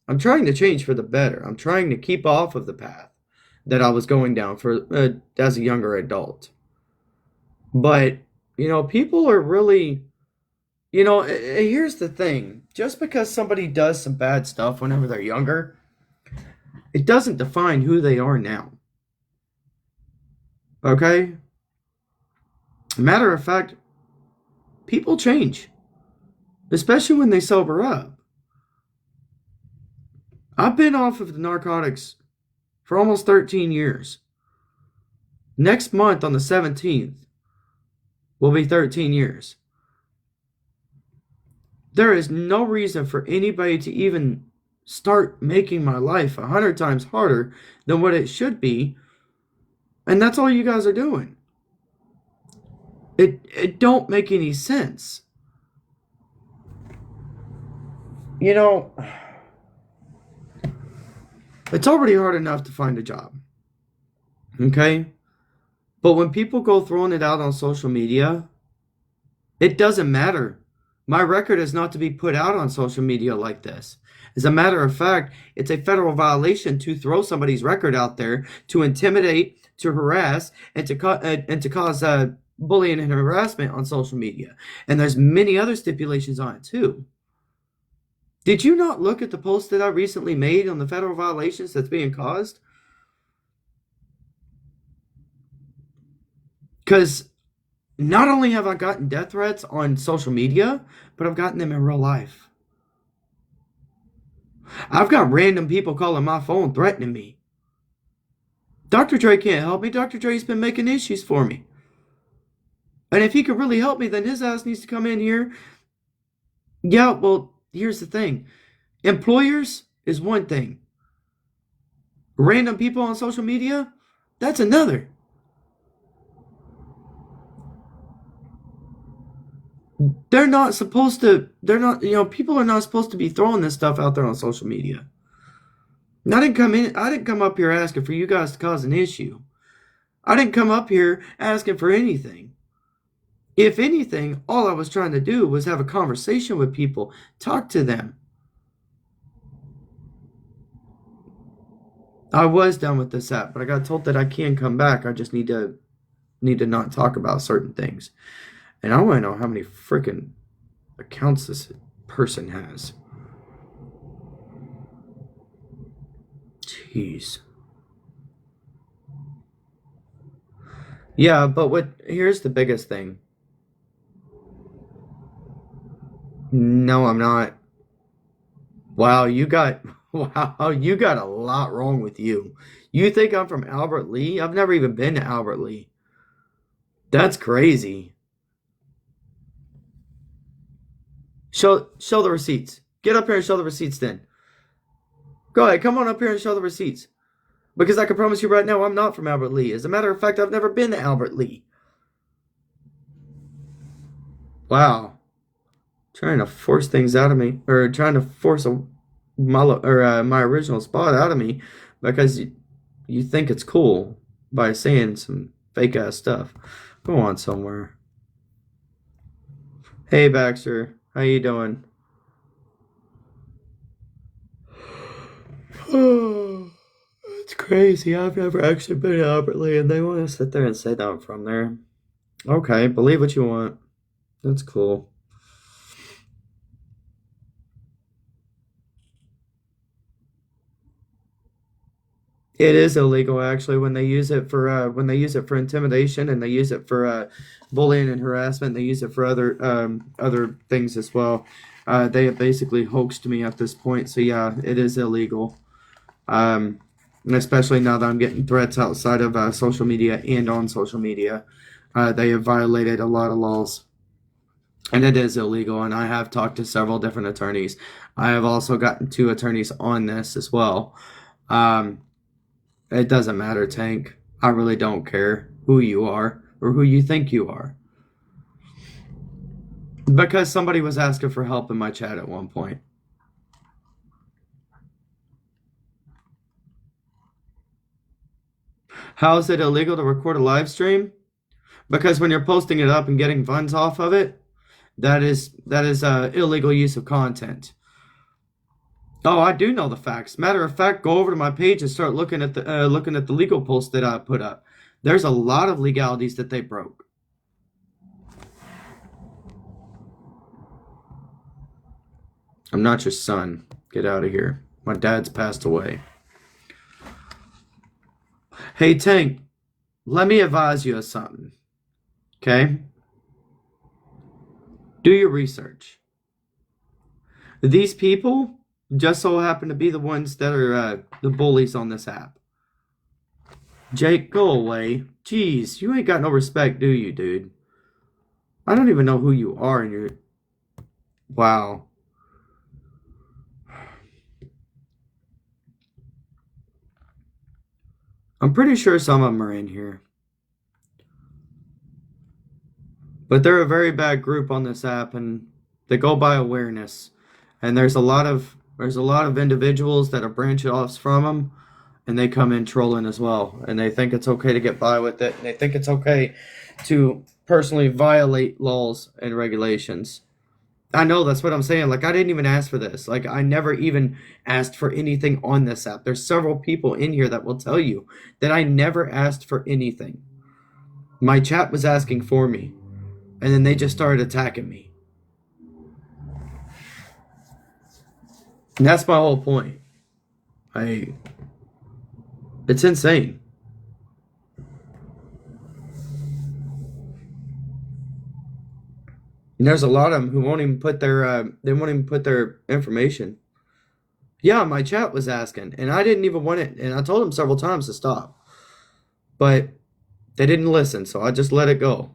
I'm trying to change for the better. I'm trying to keep off of the path that I was going down for as a younger adult. But, you know, people are really, you know, here's the thing. Just because somebody does some bad stuff whenever they're younger, it doesn't define who they are now. Okay? Matter of fact, people change, especially when they sober up. I've been off of the narcotics for almost 13 years. Next month on the 17th will be 13 years. There is no reason for anybody to even start making my life 100 times harder than what it should be. And that's all you guys are doing. It don't make any sense. You know, it's already hard enough to find a job. Okay? But when people go throwing it out on social media, it doesn't matter. My record is not to be put out on social media like this. As a matter of fact, it's a federal violation to throw somebody's record out there to intimidate, to harass, and to cause bullying and harassment on social media. And there's many other stipulations on it too. Did you not look at the post that I recently made on the federal violations that's being caused? Because not only have I gotten death threats on social media, but I've gotten them in real life. I've got random people calling my phone threatening me. Dr. Dre can't help me. Dr. Dre's been making issues for me. And if he could really help me, then his ass needs to come in here. Yeah, well, here's the thing. Employers is one thing. Random people on social media, that's another. They're not, people are not supposed to be throwing this stuff out there on social media. I didn't come up here asking for you guys to cause an issue. I didn't come up here asking for anything. If anything, all I was trying to do was have a conversation with people, talk to them. I was done with this app, but I got told that I can come back. I just need to not talk about certain things. And I want to know how many freaking accounts this person has. Jeez. Yeah, but here's the biggest thing. No, I'm not. Wow, you got a lot wrong with you. You think I'm from Albert Lee? I've never even been to Albert Lee. That's crazy. Show the receipts. Get up here and show the receipts then. Go ahead, come on up here and show the receipts. Because I can promise you right now, I'm not from Albert Lee. As a matter of fact, I've never been to Albert Lee. Wow. Trying to force things out of me. Or trying to force my original spot out of me. Because you think it's cool by saying some fake ass stuff. Go on somewhere. Hey Baxter, how you doing? Oh, it's crazy. I've never actually been to Albert Lee, and they want to sit there and say that I'm from there. Okay, believe what you want. That's cool. It is illegal actually when they use it for intimidation, and they use it for bullying and harassment. They use it for other things as well. They have basically hoaxed me at this point, so yeah, it is illegal. And especially now that I'm getting threats outside of social media and on social media, they have violated a lot of laws, and it is illegal. And I have talked to several different attorneys. I have also gotten two attorneys on this as well. Um, It doesn't matter, Tank. I really don't care who you are or who you think you are. Because somebody was asking for help in my chat at one point. How is it illegal to record a live stream? Because when you're posting it up and getting funds off of it, that is illegal use of content. Oh, I do know the facts. Matter of fact, go over to my page and start looking at the legal post that I put up. There's a lot of legalities that they broke. I'm not your son. Get out of here. My dad's passed away. Hey, Tank, let me advise you of something. Okay? Do your research. These people just so happen to be the ones that are the bullies on this app. Jake, go away. Jeez, you ain't got no respect, do you, dude? I don't even know who you are, and you're... Wow. I'm pretty sure some of them are in here. But they're a very bad group on this app, and they go by awareness. And there's a lot of individuals that are branch offs from them, and they come in trolling as well. And they think it's okay to get by with it. And they think it's okay to personally violate laws and regulations. I know, that's what I'm saying. Like, I didn't even ask for this. Like, I never even asked for anything on this app. There's several people in here that will tell you that I never asked for anything. My chat was asking for me, and then they just started attacking me. And that's my whole point. It's insane. And there's a lot of them who won't even put they won't even put their information. Yeah, my chat was asking, and I didn't even want it, and I told them several times to stop, but they didn't listen, so I just let it go.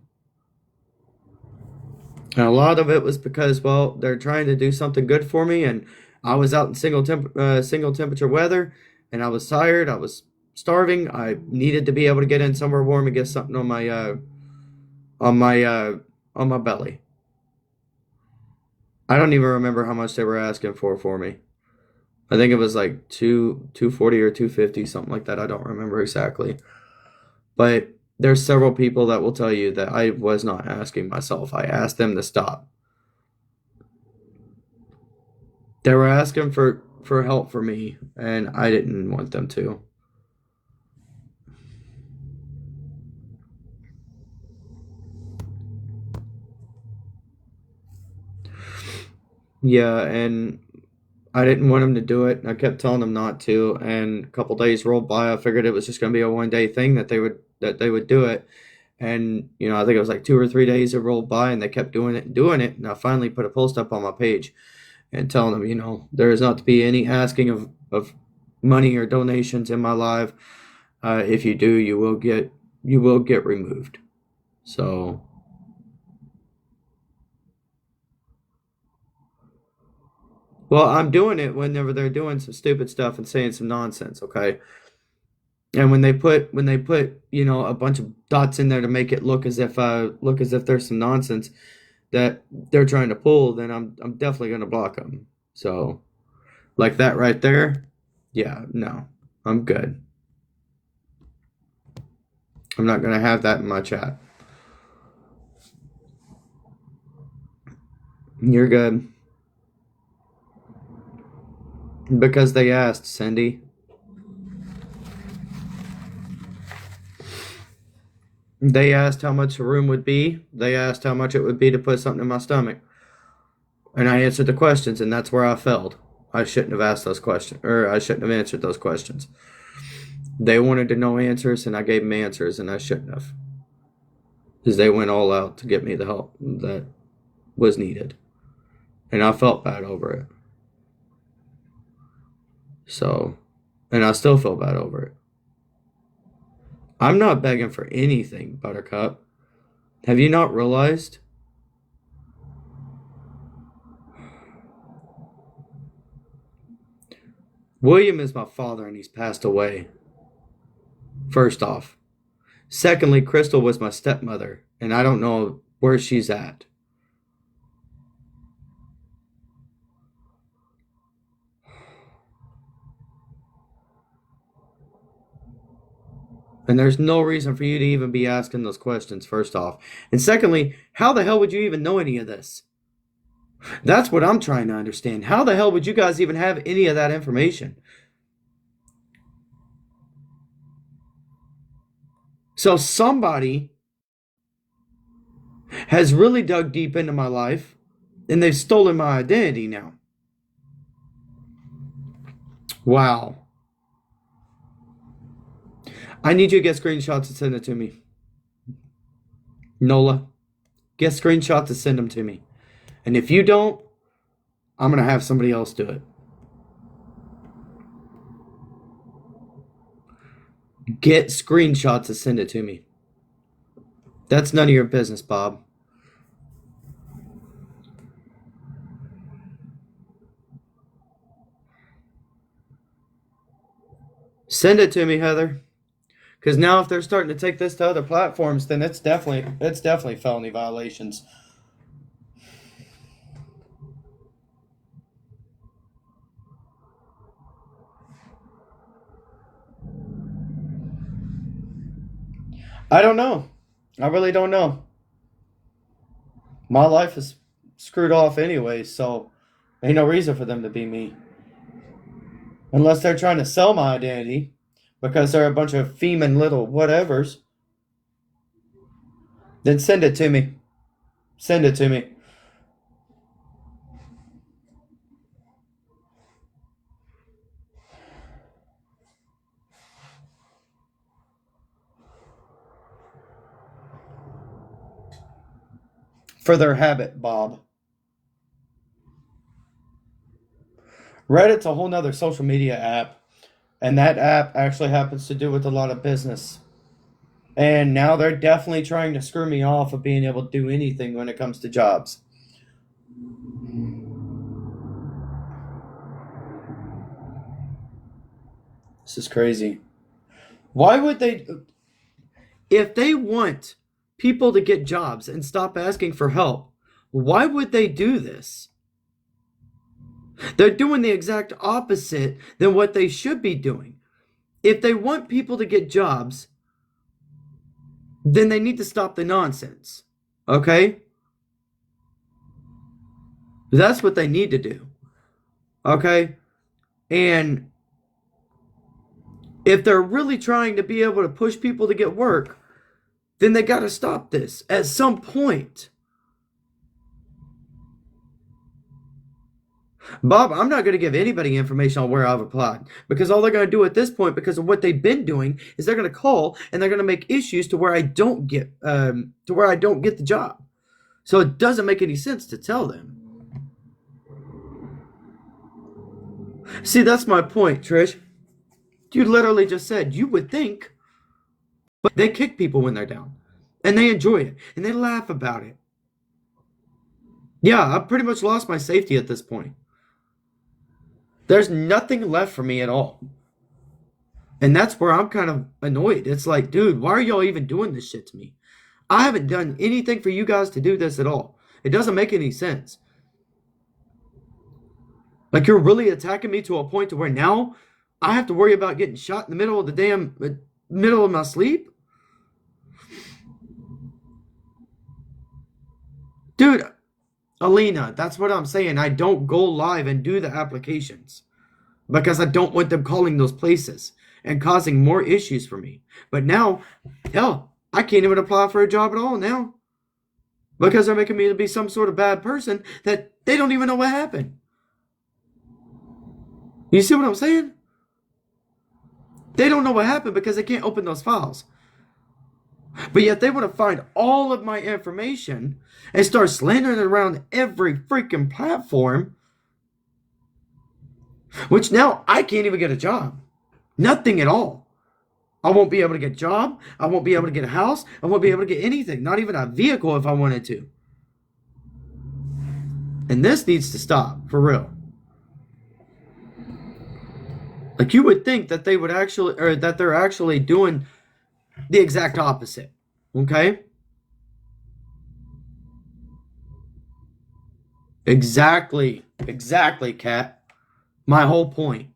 And a lot of it was because, well, they're trying to do something good for me, and I was out in single temperature weather, and I was tired. I was starving. I needed to be able to get in somewhere warm and get something on my on my belly. I don't even remember how much they were asking for me. I think it was like 240 or 250, something like that. I don't remember exactly. But there's several people that will tell you that I was not asking myself. I asked them to stop. They were asking for help for me, and I didn't want them to. Yeah, and I didn't want them to do it. I kept telling them not to, and a couple days rolled by. I figured it was just going to be a 1 day thing that they would do it. And I think it was like 2 or 3 days that rolled by, and they kept doing it and doing it. And I finally put a post up on my page and telling them, there is not to be any asking of money or donations in my live. If you do, you will get removed. So, well, I'm doing it whenever they're doing some stupid stuff and saying some nonsense, okay? And when they put a bunch of dots in there to make it look as if there's some nonsense that they're trying to pull, then I'm definitely gonna block them. So like that right there, yeah, no, I'm good. I'm not gonna have that in my chat. You're good because they asked, Cindy. They asked how much a room would be. They asked how much it would be to put something in my stomach. And I answered the questions, and that's where I failed. I shouldn't have asked those questions, or I shouldn't have answered those questions. They wanted to know answers, and I gave them answers, and I shouldn't have. Because they went all out to get me the help that was needed. And I felt bad over it. So, and I still feel bad over it. I'm not begging for anything, Buttercup. Have you not realized? William is my father and he's passed away. First off. Secondly, Crystal was my stepmother and I don't know where she's at. And there's no reason for you to even be asking those questions, first off. And secondly, how the hell would you even know any of this? That's what I'm trying to understand. How the hell would you guys even have any of that information? So somebody has really dug deep into my life and they've stolen my identity now. Wow. I need you to get screenshots and send it to me. Nola, get screenshots and send them to me. And if you don't, I'm going to have somebody else do it. Get screenshots and send it to me. That's none of your business, Bob. Send it to me, Heather. Because now if they're starting to take this to other platforms, then it's definitely felony violations. I don't know. I really don't know. My life is screwed off anyway, so ain't no reason for them to be me. Unless they're trying to sell my identity because they're a bunch of female little whatevers. Then send it to me. Send it to me. for their habit, Bob. Reddit's a whole nother social media app, and that app actually happens to do with a lot of business. And now they're definitely trying to screw me off of being able to do anything when it comes to jobs. This is crazy. Why would they, if they want people to get jobs and stop asking for help, why would they do this? They're doing the exact opposite than what they should be doing. If they want people to get jobs, then they need to stop the nonsense. Okay? That's what they need to do. Okay? And if they're really trying to be able to push people to get work, then they got to stop this at some point. Bob, I'm not going to give anybody information on where I've applied, because all they're going to do at this point, because of what they've been doing, is they're going to call and they're going to make issues to where I don't get the job. So it doesn't make any sense to tell them. See, that's my point, Trish. You literally just said you would think, but they kick people when they're down, and they enjoy it, and they laugh about it. Yeah, I've pretty much lost my safety at this point. There's nothing left for me at all. And that's where I'm kind of annoyed. It's like, dude, why are y'all even doing this shit to me? I haven't done anything for you guys to do this at all. It doesn't make any sense. Like, you're really attacking me to a point to where now I have to worry about getting shot in the middle of the middle of my sleep? Dude, Alina, that's what I'm saying. I don't go live and do the applications because I don't want them calling those places and causing more issues for me. But now, hell, I can't even apply for a job at all now because they're making me to be some sort of bad person that they don't even know what happened. You see what I'm saying? They don't know what happened because they can't open those files. But yet they want to find all of my information and start slandering it around every freaking platform, which now I can't even get a job. Nothing at all. I won't be able to get a job. I won't be able to get a house. I won't be able to get anything. Not even a vehicle if I wanted to. And this needs to stop, for real. Like, you would think that they would actually, or that they're actually doing the exact opposite. Okay? Exactly, Kat. My whole point.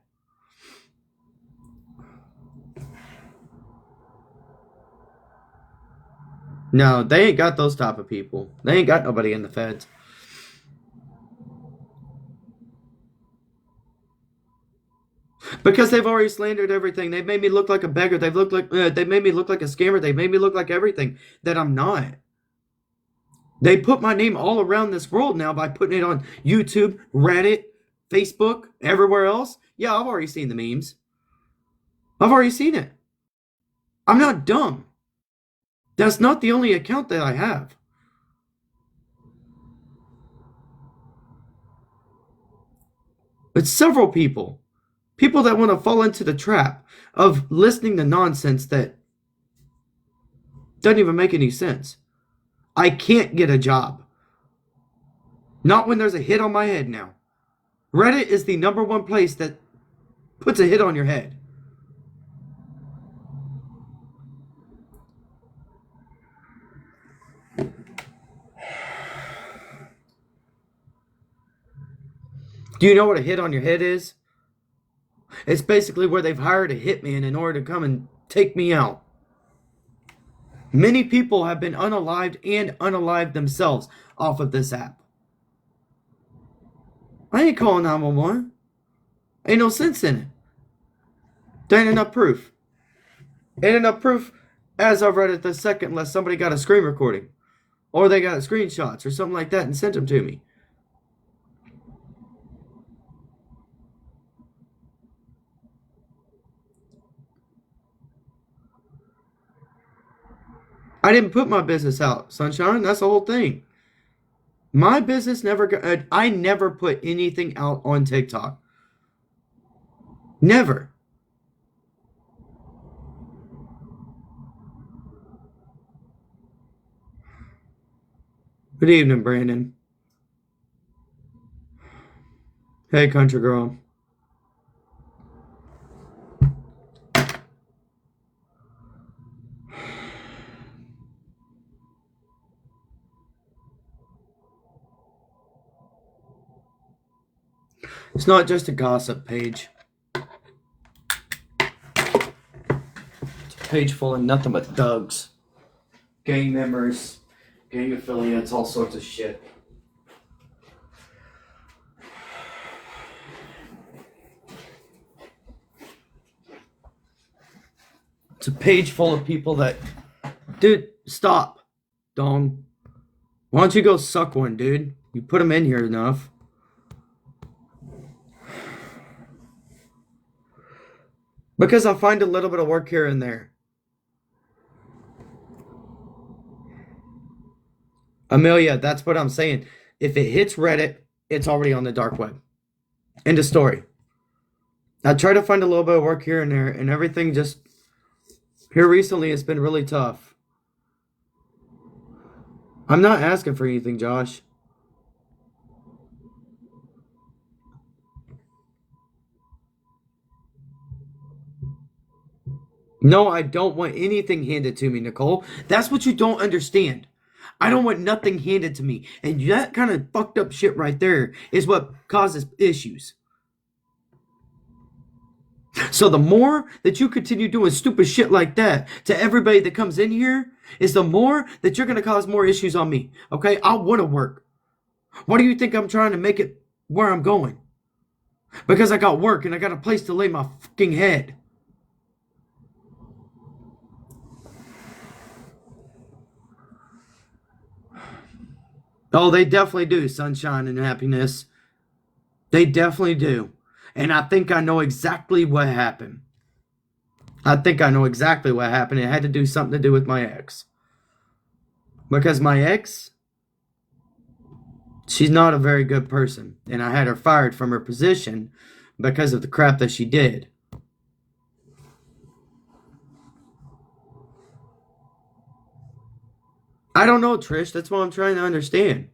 No, they ain't got those type of people. They ain't got nobody in the feds. Because they've already slandered everything. They've made me look like a beggar. They made me look like a scammer. They made me look like everything that I'm not. They put my name all around this world now by putting it on YouTube, Reddit, Facebook, everywhere else. Yeah, I've already seen the memes. I've already seen it. I'm not dumb. That's not the only account that I have. It's several people. People that want to fall into the trap of listening to nonsense that doesn't even make any sense. I can't get a job. Not when there's a hit on my head now. Reddit is the #1 place that puts a hit on your head. Do you know what a hit on your head is? It's basically where they've hired a hitman in order to come and take me out. Many people have been unalived and unalived themselves off of this app. I ain't calling 911. Ain't no sense in it. There ain't enough proof. Ain't enough proof as of right at the second unless somebody got a screen recording. Or they got screenshots or something like that and sent them to me. I didn't put my business out, Sunshine. That's the whole thing. My business never got, I never put anything out on TikTok. Never. Good evening, Brandon. Hey, country girl. It's not just a gossip page. It's a page full of nothing but thugs. Gang members, gang affiliates, all sorts of shit. It's a page full of people that... Dude, stop. Dong. Why don't you go suck one, dude? You put them in here enough. Because I find a little bit of work here and there. Amelia, that's what I'm saying. If it hits Reddit, it's already on the dark web. End of story. I try to find a little bit of work here and there, and everything just... Here recently, it's been really tough. I'm not asking for anything, Josh. No, I don't want anything handed to me, Nicole. That's what you don't understand. I don't want nothing handed to me. And that kind of fucked up shit right there is what causes issues. So the more that you continue doing stupid shit like that to everybody that comes in here, is the more that you're going to cause more issues on me. Okay? I want to work. Why do you think I'm trying to make it where I'm going? Because I got work and I got a place to lay my fucking head. Oh, they definitely do, sunshine and happiness. They definitely do. And I think I know exactly what happened. It had to do something to do with my ex. Because my ex, she's not a very good person. And I had her fired from her position because of the crap that she did. I don't know, Trish. That's what I'm trying to understand.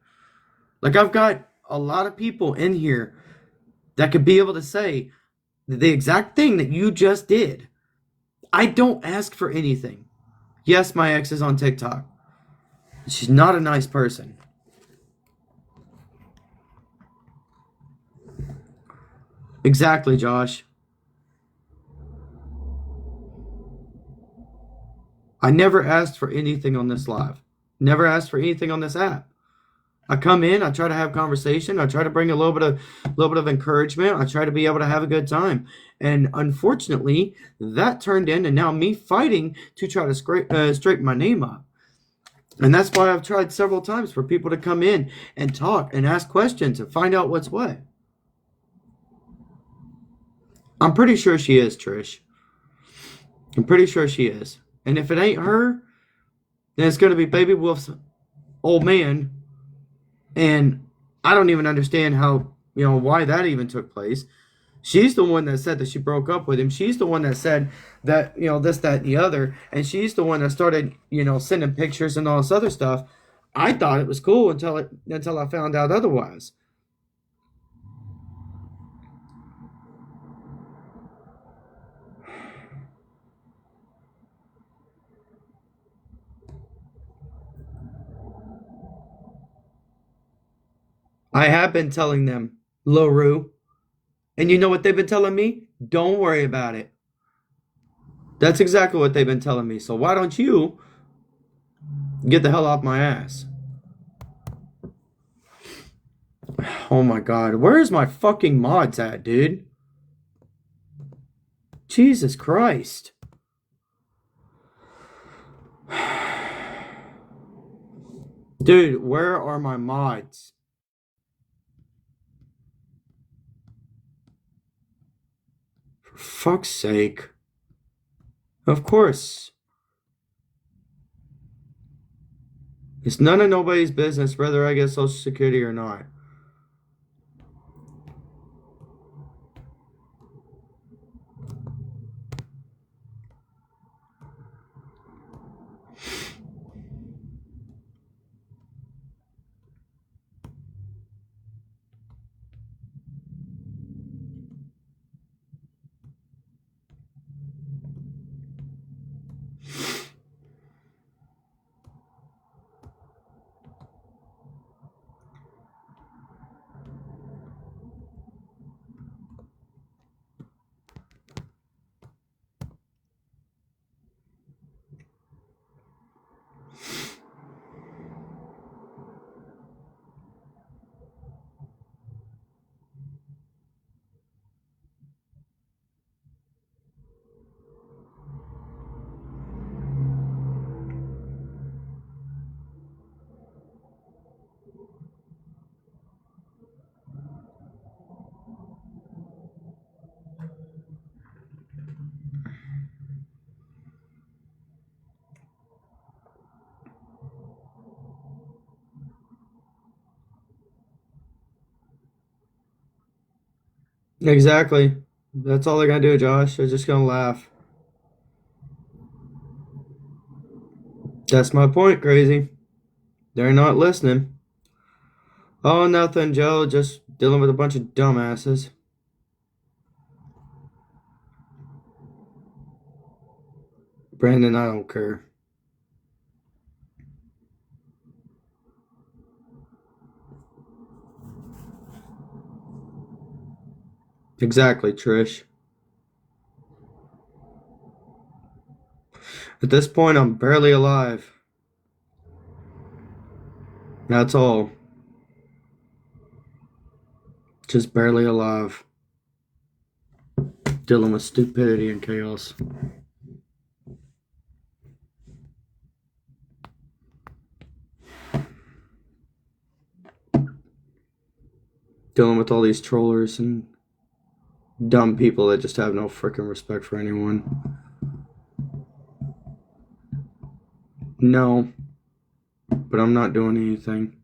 Like, I've got a lot of people in here that could be able to say the exact thing that you just did. I don't ask for anything. Yes, my ex is on TikTok. She's not a nice person. Exactly, Josh. I never asked for anything on this live. Never asked for anything on this app. I come in, I try to have conversation, I try to bring a little bit of encouragement, I try to be able to have a good time. And unfortunately, that turned into now me fighting to try to straighten my name up. And that's why I've tried several times for people to come in and talk and ask questions and find out what's what. I'm pretty sure she is, Trish. I'm pretty sure she is. And if it ain't her, then it's going to be Baby Wolf's old man. And I don't even understand how, why that even took place. She's the one that said that she broke up with him. She's the one that said that, this, that, and the other. And she's the one that started, sending pictures and all this other stuff. I thought it was cool until I found out otherwise. I have been telling them, LaRue. And you know what they've been telling me? Don't worry about it. That's exactly what they've been telling me. So why don't you get the hell off my ass? Oh my God. Where's my fucking mods at, dude? Jesus Christ. Dude, where are my mods? For fuck's sake. Of course. It's none of nobody's business whether I get Social Security or not. Exactly. That's all they're gonna do, Josh. They're just gonna laugh. That's my point, crazy. They're not listening. Oh, nothing, Joe. Just dealing with a bunch of dumbasses. Brandon, I don't care. Exactly, Trish. At this point, I'm barely alive. That's all. Just barely alive. Dealing with stupidity and chaos. Dealing with all these trollers and dumb people that just have no freaking respect for anyone. No, but I'm not doing anything.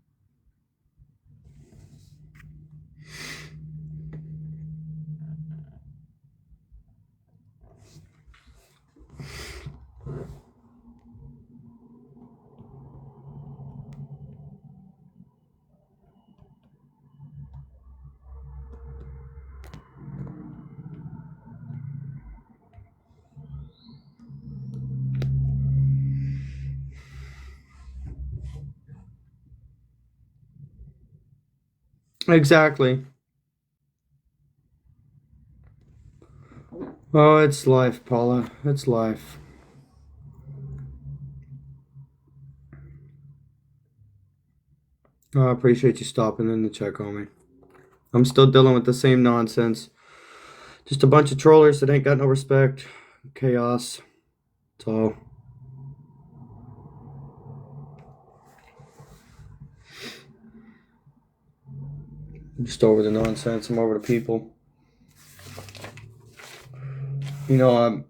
Exactly. Oh, it's life, Paula. It's life. Oh, I appreciate you stopping in to check on me. I'm still dealing with the same nonsense. Just a bunch of trollers that ain't got no respect. Chaos. That's all. I'm just over the nonsense. I'm over the people. You know,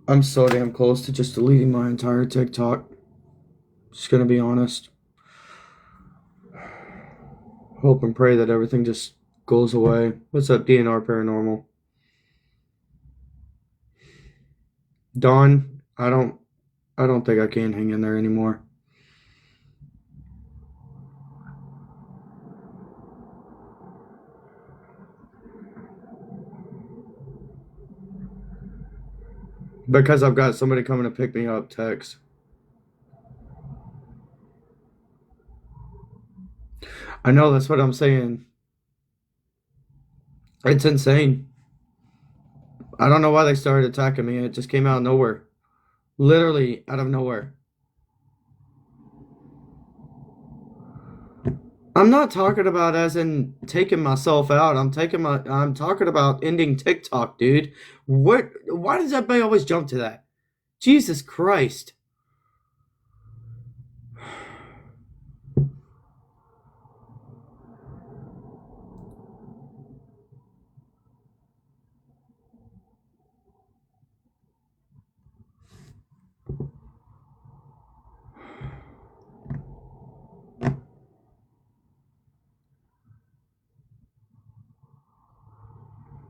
I'm so damn close to just deleting my entire TikTok. Just gonna be honest. Hope and pray that everything just goes away. What's up, DNR Paranormal? Dawn, I don't think I can hang in there anymore. Because I've got somebody coming to pick me up, text. I know, that's what I'm saying. It's insane. I don't know why they started attacking me. It just came out of nowhere. Literally out of nowhere. I'm not talking about as in taking myself out. I'm talking about ending TikTok, dude. Why does everybody always jump to that? Jesus Christ.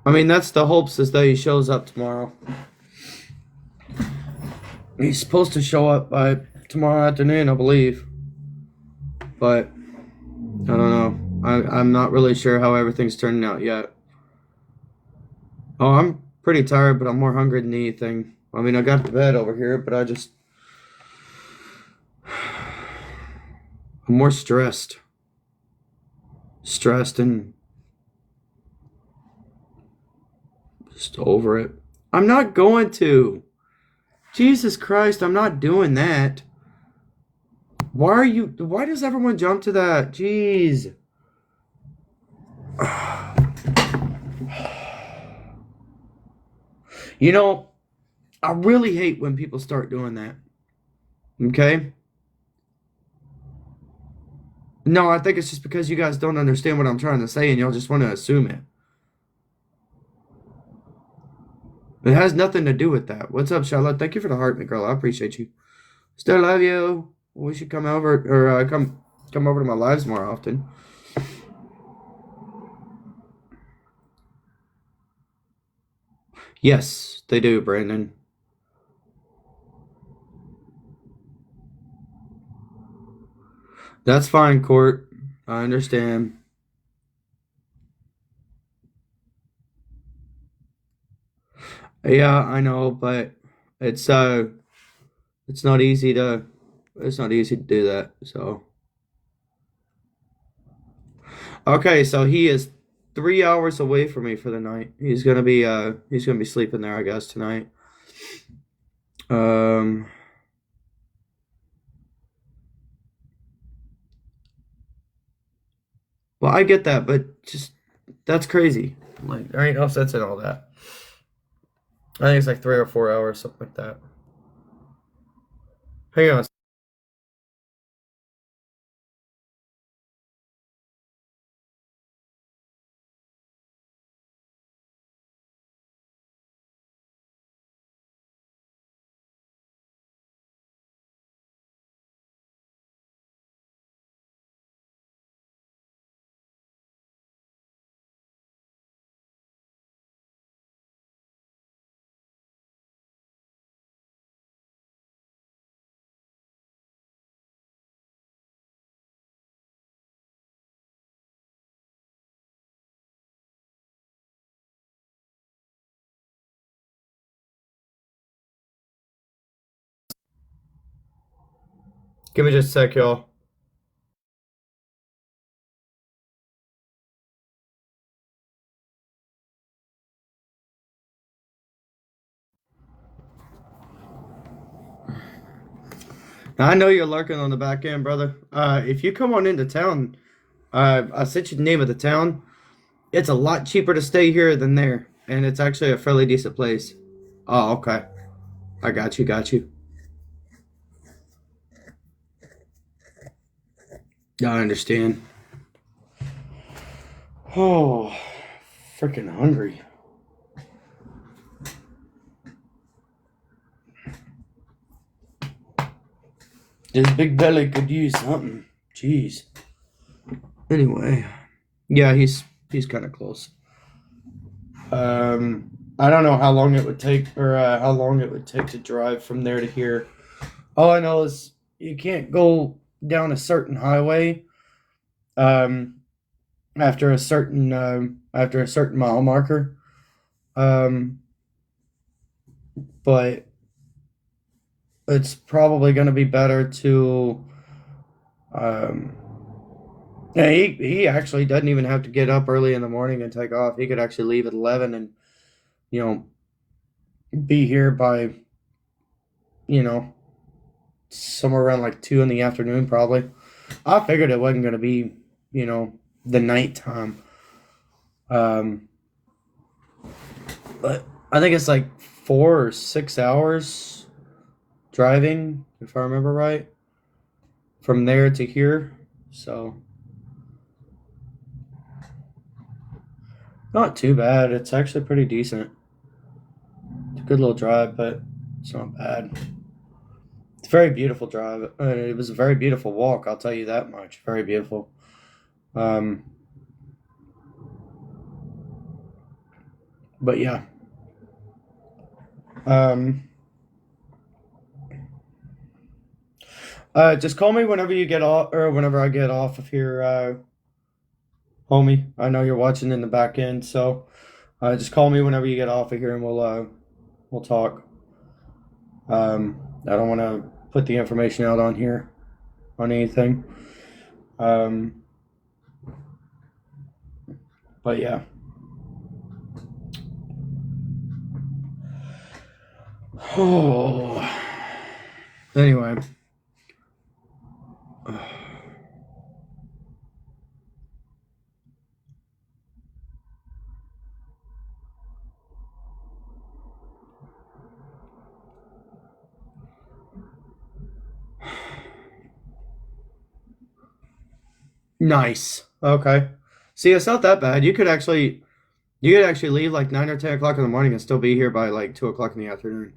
I mean, that's the hopes, is that he shows up tomorrow. He's supposed to show up by tomorrow afternoon, I believe. But I don't know. I'm not really sure how everything's turning out yet. Oh, I'm pretty tired, but I'm more hungry than anything. I mean, I got the bed over here, but I'm more stressed. Stressed and just over it. I'm not going to. Jesus Christ, I'm not doing that. Why does everyone jump to that? Jeez. You know, I really hate when people start doing that. Okay? No, I think it's just because you guys don't understand what I'm trying to say and y'all just want to assume it. It has nothing to do with that. What's up, Charlotte? Thank you for the heart, my girl. I appreciate you. Still love you. We should come over or come over to my lives more often. Yes, they do, Brandon. That's fine, Court. I understand. Yeah, I know, but it's it's not easy to do that. So okay, so he is 3 hours away from me for the night. He's gonna be sleeping there, I guess, tonight. Um, well, I get that, but just that's crazy. Like, there ain't no sense in all that. I think it's like 3 or 4 hours, something like that. Hang on. Give me just a sec, y'all. Now, I know you're lurking on the back end, brother. If you come on into town, I sent you the name of the town. It's a lot cheaper to stay here than there, and it's actually a fairly decent place. Oh, okay. I got you, got you. I understand. Oh, freaking hungry. This big belly could use something. Jeez. Anyway, yeah, he's kind of close. I don't know how long it would take, or how long it would take to drive from there to here. All I know is you can't go down a certain highway, um, after a certain mile marker. Um, but it's probably going to be better to. Um, yeah, he actually doesn't even have to get up early in the morning and take off. He could actually leave at 11 and you know be here by you know somewhere around like 2 in the afternoon probably. I figured it wasn't going to be the nighttime. Um, but I think it's like 4 or 6 hours driving, if I remember right, from there to here. So not too bad. It's actually pretty decent. It's a good little drive, but it's not bad. It's a very beautiful drive. It was a very beautiful walk, I'll tell you that much. Very beautiful. Um, But yeah. Um, just call me whenever you get off, or whenever I get off of here, homie. I know you're watching in the back end, so just call me whenever you get off of here, and we'll talk. I don't want to put the information out on here on anything. Um, but yeah. Oh. Anyway. Nice. Okay. See, it's not that bad. You could actually leave like 9 or 10 o'clock in the morning and still be here by like 2 o'clock in the afternoon.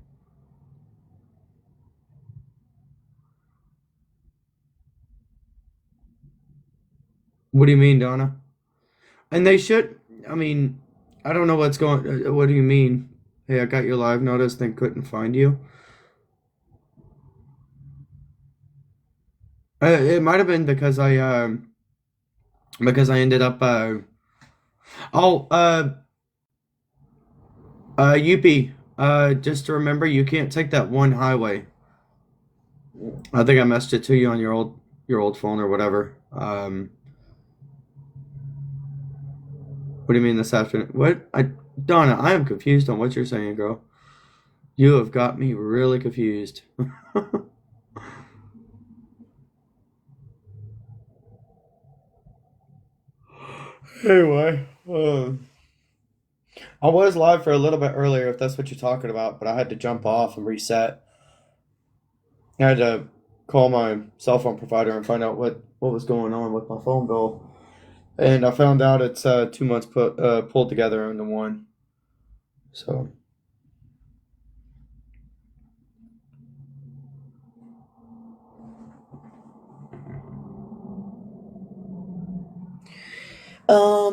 What do you mean, Donna? And they should. I mean, I don't know what's going. What do you mean? Hey, I got your live notice, then couldn't find you. It might have been because I ended up. Oh, UP. Just to remember, you can't take that one highway. I think I messaged it to you on your old phone or whatever. What do you mean this afternoon? What? Donna, I am confused on what you're saying, girl. You have got me really confused. Anyway, I was live for a little bit earlier, if that's what you're talking about, but I had to jump off and reset. I had to call my cell phone provider and find out what was going on with my phone bill, and I found out it's 2 months pulled together into one. So,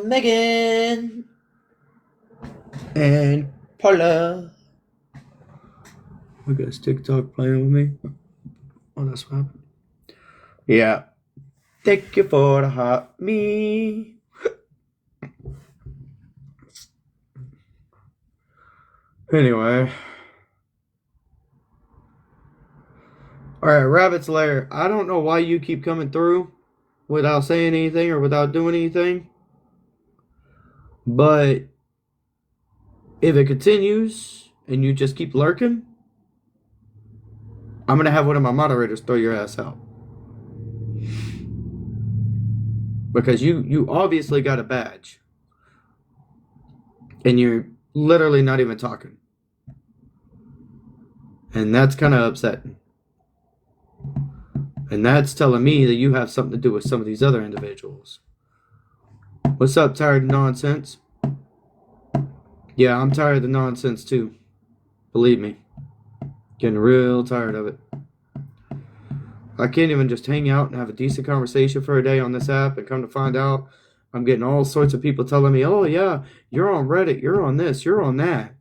Megan and Paula. Look at this TikTok playing with me. Oh, that's what happened. Yeah. Thank you for the hot me. Anyway. Alright, Rabbit's Lair. I don't know why you keep coming through without saying anything or without doing anything. But if it continues and you just keep lurking, I'm gonna have one of my moderators throw your ass out. Because you obviously got a badge. And you're literally not even talking. And that's kind of upsetting. And that's telling me that you have something to do with some of these other individuals. What's up, tired of nonsense? Yeah, I'm tired of the nonsense too. Believe me. Getting real tired of it. I can't even just hang out and have a decent conversation for a day on this app and come to find out I'm getting all sorts of people telling me, oh yeah, you're on Reddit, you're on this, you're on that.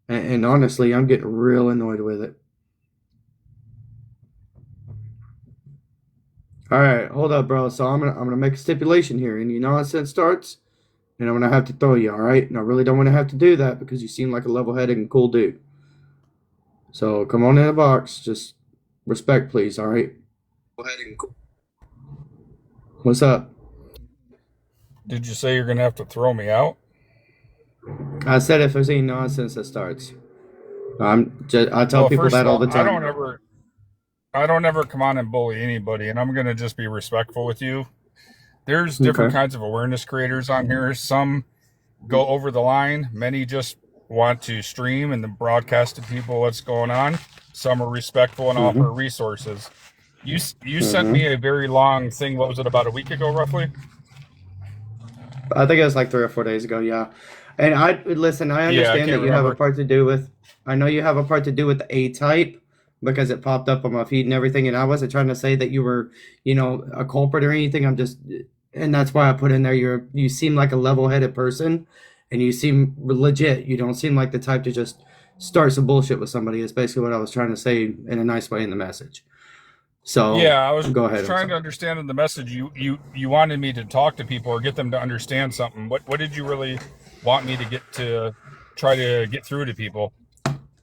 And honestly, I'm getting real annoyed with it. Alright, hold up, bro. So I'm gonna make a stipulation here. Any nonsense starts, and I'm gonna have to throw you, alright? And I really don't want to have to do that because you seem like a level-headed and cool dude. So come on in the box. Just respect, please, alright? What's up?
Did you say you're gonna have to throw me out?
I said if there's any nonsense that starts. I tell
Well,
people
first
that
of
all
all,
the
I don't
time.
ever I don't ever come on and bully anybody, and I'm gonna just be respectful with you. There's different
Okay.
kinds of awareness creators on here. Some go over the line. Many just want to stream and then broadcast to people what's going on. Some are respectful and offer
Mm-hmm.
resources. You sent
Mm-hmm.
me a very long thing. What was it, about a week ago, roughly?
I think it was like 3 or 4 days ago, yeah. And listen, I
Yeah, I
understand that
can't
you have a
remember.
part to do with I know you have a part to do with the A type because it popped up on my feed and everything, and I wasn't trying to say that you were, a culprit or anything. And that's why I put in there you seem like a level-headed person, and you seem legit. You don't seem like the type to just start some bullshit with somebody. Is basically what I was trying to say in a nice way in the message. So
Yeah, I was
go ahead.
trying to understand in the message. You wanted me to talk to people or get them to understand something. What did you really want me to try to get through to people?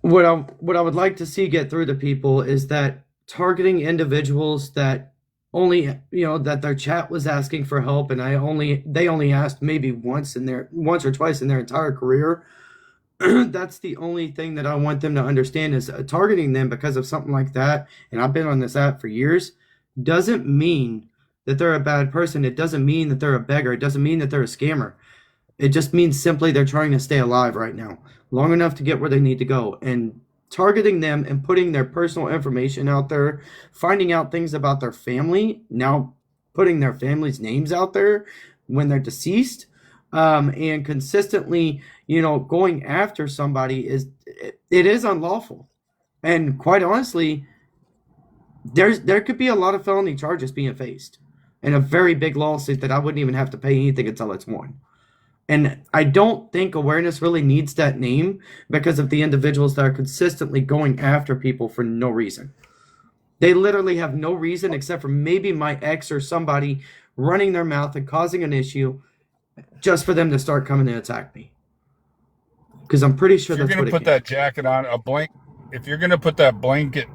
What I would like to see get through to people is that targeting individuals that only that their chat was asking for help, and they only asked maybe once or twice in their entire career. That's the only thing that I want them to understand is targeting them because of something like that. And I've been on this app for years. Doesn't mean that they're a bad person. It doesn't mean that they're a beggar. It doesn't mean that they're a scammer. It just means simply they're trying to stay alive right now, long enough to get where they need to go. And targeting them and putting their personal information out there, finding out things about their family, now putting their family's names out there when they're deceased, and consistently, going after somebody it is unlawful. And quite honestly, there could be a lot of felony charges being faced and a very big lawsuit that I wouldn't even have to pay anything until it's won. And I don't think awareness really needs that name because of the individuals that are consistently going after people for no reason. They literally have no reason except for maybe my ex or somebody running their mouth and causing an issue just for them to start coming and attack me. Because I'm pretty sure
If you're
that's
going
what
to
it
put that jacket on if you're going to put that blanket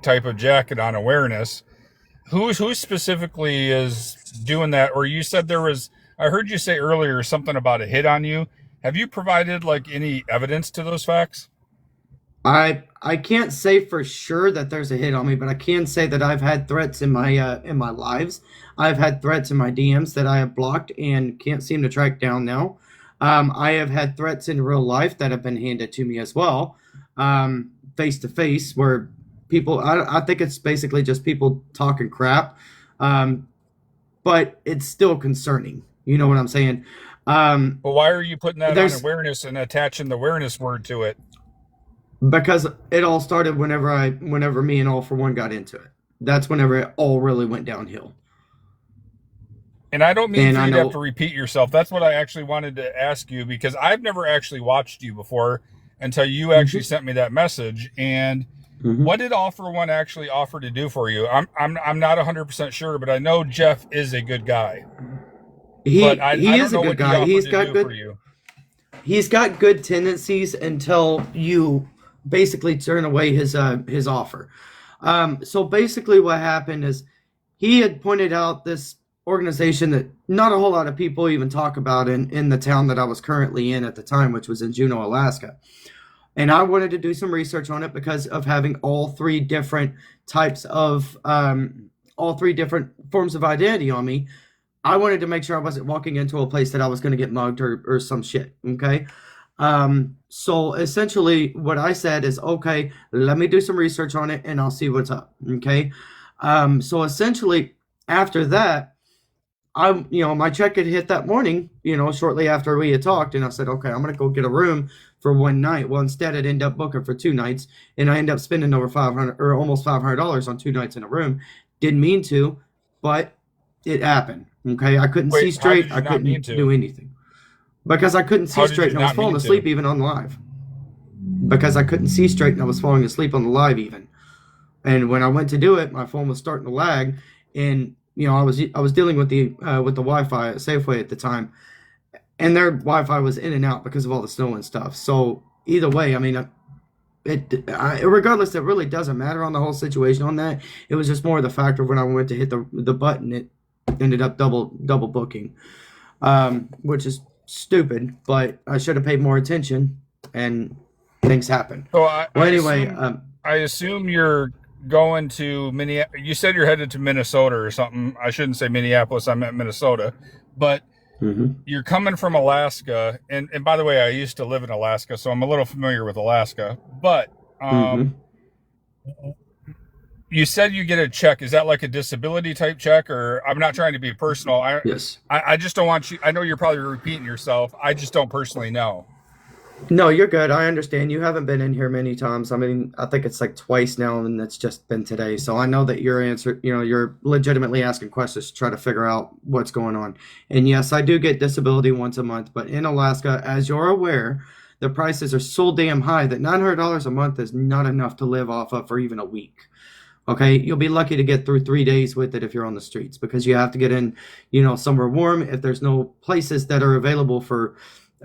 type of jacket on awareness, who specifically is doing that? Or you said I heard you say earlier something about a hit on you. Have you provided like any evidence to those facts?
I can't say for sure that there's a hit on me, but I can say that I've had threats in my lives. I've had threats in my DMs that I have blocked and can't seem to track down now. I have had threats in real life that have been handed to me as well, face to face, where people. I think it's basically just people talking crap, but it's still concerning. You know what I'm saying?
But why are you putting that on
There's
awareness and attaching the awareness word to it?
because it all started whenever me and All For One got into it. That's whenever it all really went downhill.
And I don't mean
And
for
I
you to have
know
to repeat yourself. That's what I actually wanted to ask you because I've never actually watched you before until you actually sent me that message. And what did All For One actually offer to do for you? I'm not 100% sure, but I know Jeff is a good guy.
he
But I
he
don't
is a
know
good
what he
guy.
offered to do for you.
He's got good tendencies until you basically turn away his offer. So basically what happened is he had pointed out this organization that not a whole lot of people even talk about in the town that I was currently in at the time, which was in Juneau, Alaska. And I wanted to do some research on it because of having all three different forms of identity on me. I wanted to make sure I wasn't walking into a place that I was going to get mugged or some shit. Okay. So essentially what I said is, okay, let me do some research on it and I'll see what's up. Okay. So essentially after that, my check had hit that morning, shortly after we had talked, and I said, okay, I'm going to go get a room for one night. Well, instead I'd end up booking for 2 nights, and I end up spending over $500 or almost $500 on 2 nights in a room. Didn't mean to, but it happened. Okay. I couldn't see straight. I couldn't do anything because I couldn't see straight and I was falling asleep even on live because I couldn't see straight and I was falling asleep on the live even. And when I went to do it, my phone was starting to lag, and I was dealing with the Wi-Fi at Safeway at the time, and their Wi-Fi was in and out because of all the snow and stuff. So either way, I mean, regardless, it really doesn't matter on the whole situation on that. It was just more the factor when I went to hit the button, it ended up double booking, which is stupid. But I should have paid more attention, and things happen.
So I assume you're going to Minneapolis. You said you're headed to Minnesota or something. I shouldn't say Minneapolis. I meant Minnesota. But you're coming from Alaska. And by the way, I used to live in Alaska, so I'm a little familiar with Alaska. But you said you get a check. Is that like a disability type check? Or I'm not trying to be personal.
Yes.
I just don't want you. I know you're probably repeating yourself. I just don't personally know.
No, you're good. I understand. You haven't been in here many times. I mean, I think it's like twice now, and it's just been today. So I know that you're legitimately asking questions to try to figure out what's going on. And yes, I do get disability once a month, but in Alaska, as you're aware, the prices are so damn high that $900 a month is not enough to live off of for even a week. Okay, you'll be lucky to get through 3 days with it if you're on the streets because you have to get in, somewhere warm. If there's no places that are available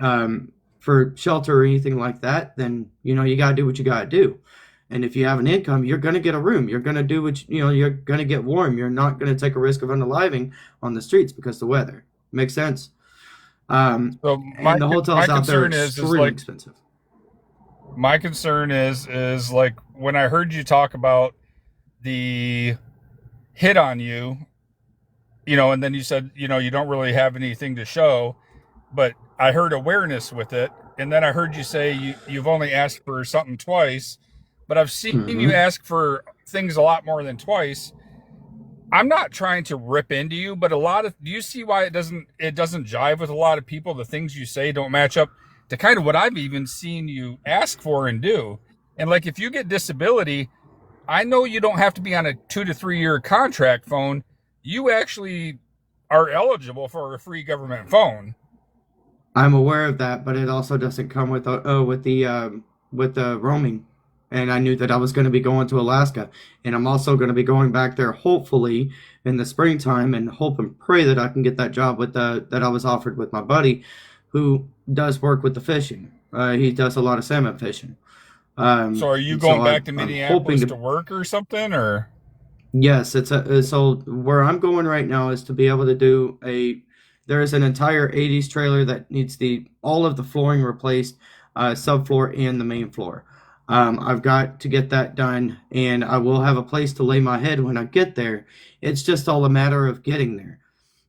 um, for shelter or anything like that, then you gotta do what you gotta do. And if you have an income, you're gonna get a room. You're gonna do you're gonna get warm. You're not gonna take a risk of unaliving on the streets because of the weather. Makes sense.
So
And the hotels
my
out there are
concern is
extremely
like
expensive.
my concern is like when I heard you talk about the hit on you, and then you said, you don't really have anything to show, but I heard awareness with it. And then I heard you say you've only asked for something twice, but I've seen you
Hmm.
ask for things a lot more than twice. I'm not trying to rip into you, but do you see why it doesn't jive with a lot of people? The things you say don't match up to kind of what I've even seen you ask for and do. And like if you get disability, I know you don't have to be on a 2 to 3 year contract phone. You actually are eligible for a free government phone.
I'm aware of that, but it also doesn't come with the roaming. And I knew that I was going to be going to Alaska, and I'm also going to be going back there hopefully in the springtime, and hope and pray that I can get that job with the that I was offered with my buddy, who does work with the fishing. He does a lot of salmon fishing.
So are you
And so
going back to
I'm hoping
Minneapolis
to.
to work or something or
Yes, so where I'm going right now is to be able to do a. There is an entire '80s trailer that needs the all of the flooring replaced, subfloor and the main floor. I've got to get that done, and I will have a place to lay my head when I get there. It's just all a matter of getting there.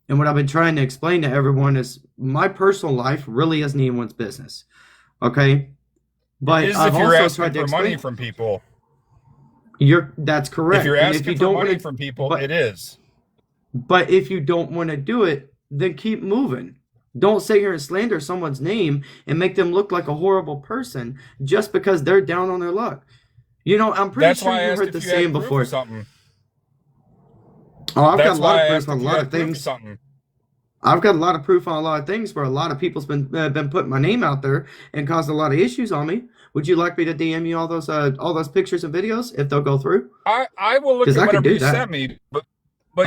And what I've been trying to explain to everyone is my personal life really isn't anyone's business. Okay,
it
but
is
I've
if you're
also
asking
tried to
for money
explain.
from people?
That's
If you're
correct. And if
asking
you
for
don't want
money
to,
from people,
but
it is.
But if you don't want to do it, then keep moving. Don't sit here and slander someone's name and make them look like a horrible person just because they're down on their luck. I'm pretty
That's
sure
why I
you
asked
heard the
if you had
saying
proof of
before.
something.
Oh, I've got
That's
a lot
why
of
I
proof
asked
on
if
a
you
lot of
had proof of
things.
something.
I've got a lot of proof on a lot of things where a lot of people's been putting my name out there and caused a lot of issues on me. Would you like me to DM you all those pictures and videos if they'll go through?
I will look
Because
at
I could
whatever
do
you
that.
sent me, but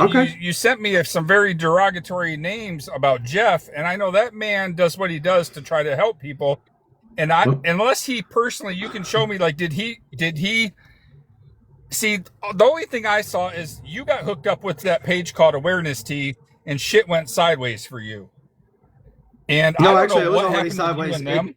you
Okay.
you sent me some very derogatory names about Jeff, and I know that man does what he does to try to help people. And I
Well,
unless he personally, you can show me like did he see the only thing I saw is you got hooked up with that page called Awareness Tea, and shit went sideways for you. And I
no,
don't know
actually, it was
what
already
happened with you
sideways.
and them.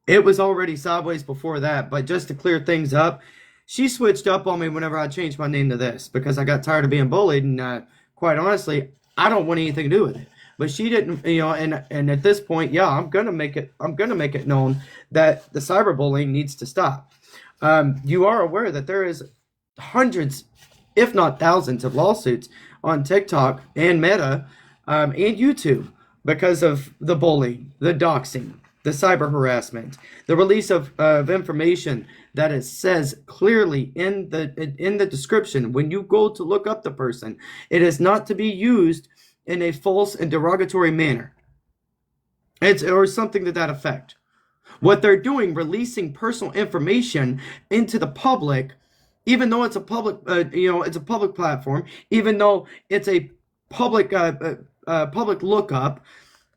It was already sideways before that. But just to clear things up, she switched up on me whenever I changed my name to this because I got tired of being bullied, and quite honestly, I don't want anything to do with it. But she didn't, and at this point, yeah, I'm gonna make it known that the cyberbullying needs to stop. You are aware that there is hundreds, if not thousands, of lawsuits on TikTok and Meta and YouTube because of the bullying, the doxing, the cyber harassment, the release of information that it says clearly in the description when you go to look up the person, it is not to be used in a false and derogatory manner. It's or something to that effect. What they're doing, releasing personal information into the public, even though it's a it's a public platform, even though it's a public lookup.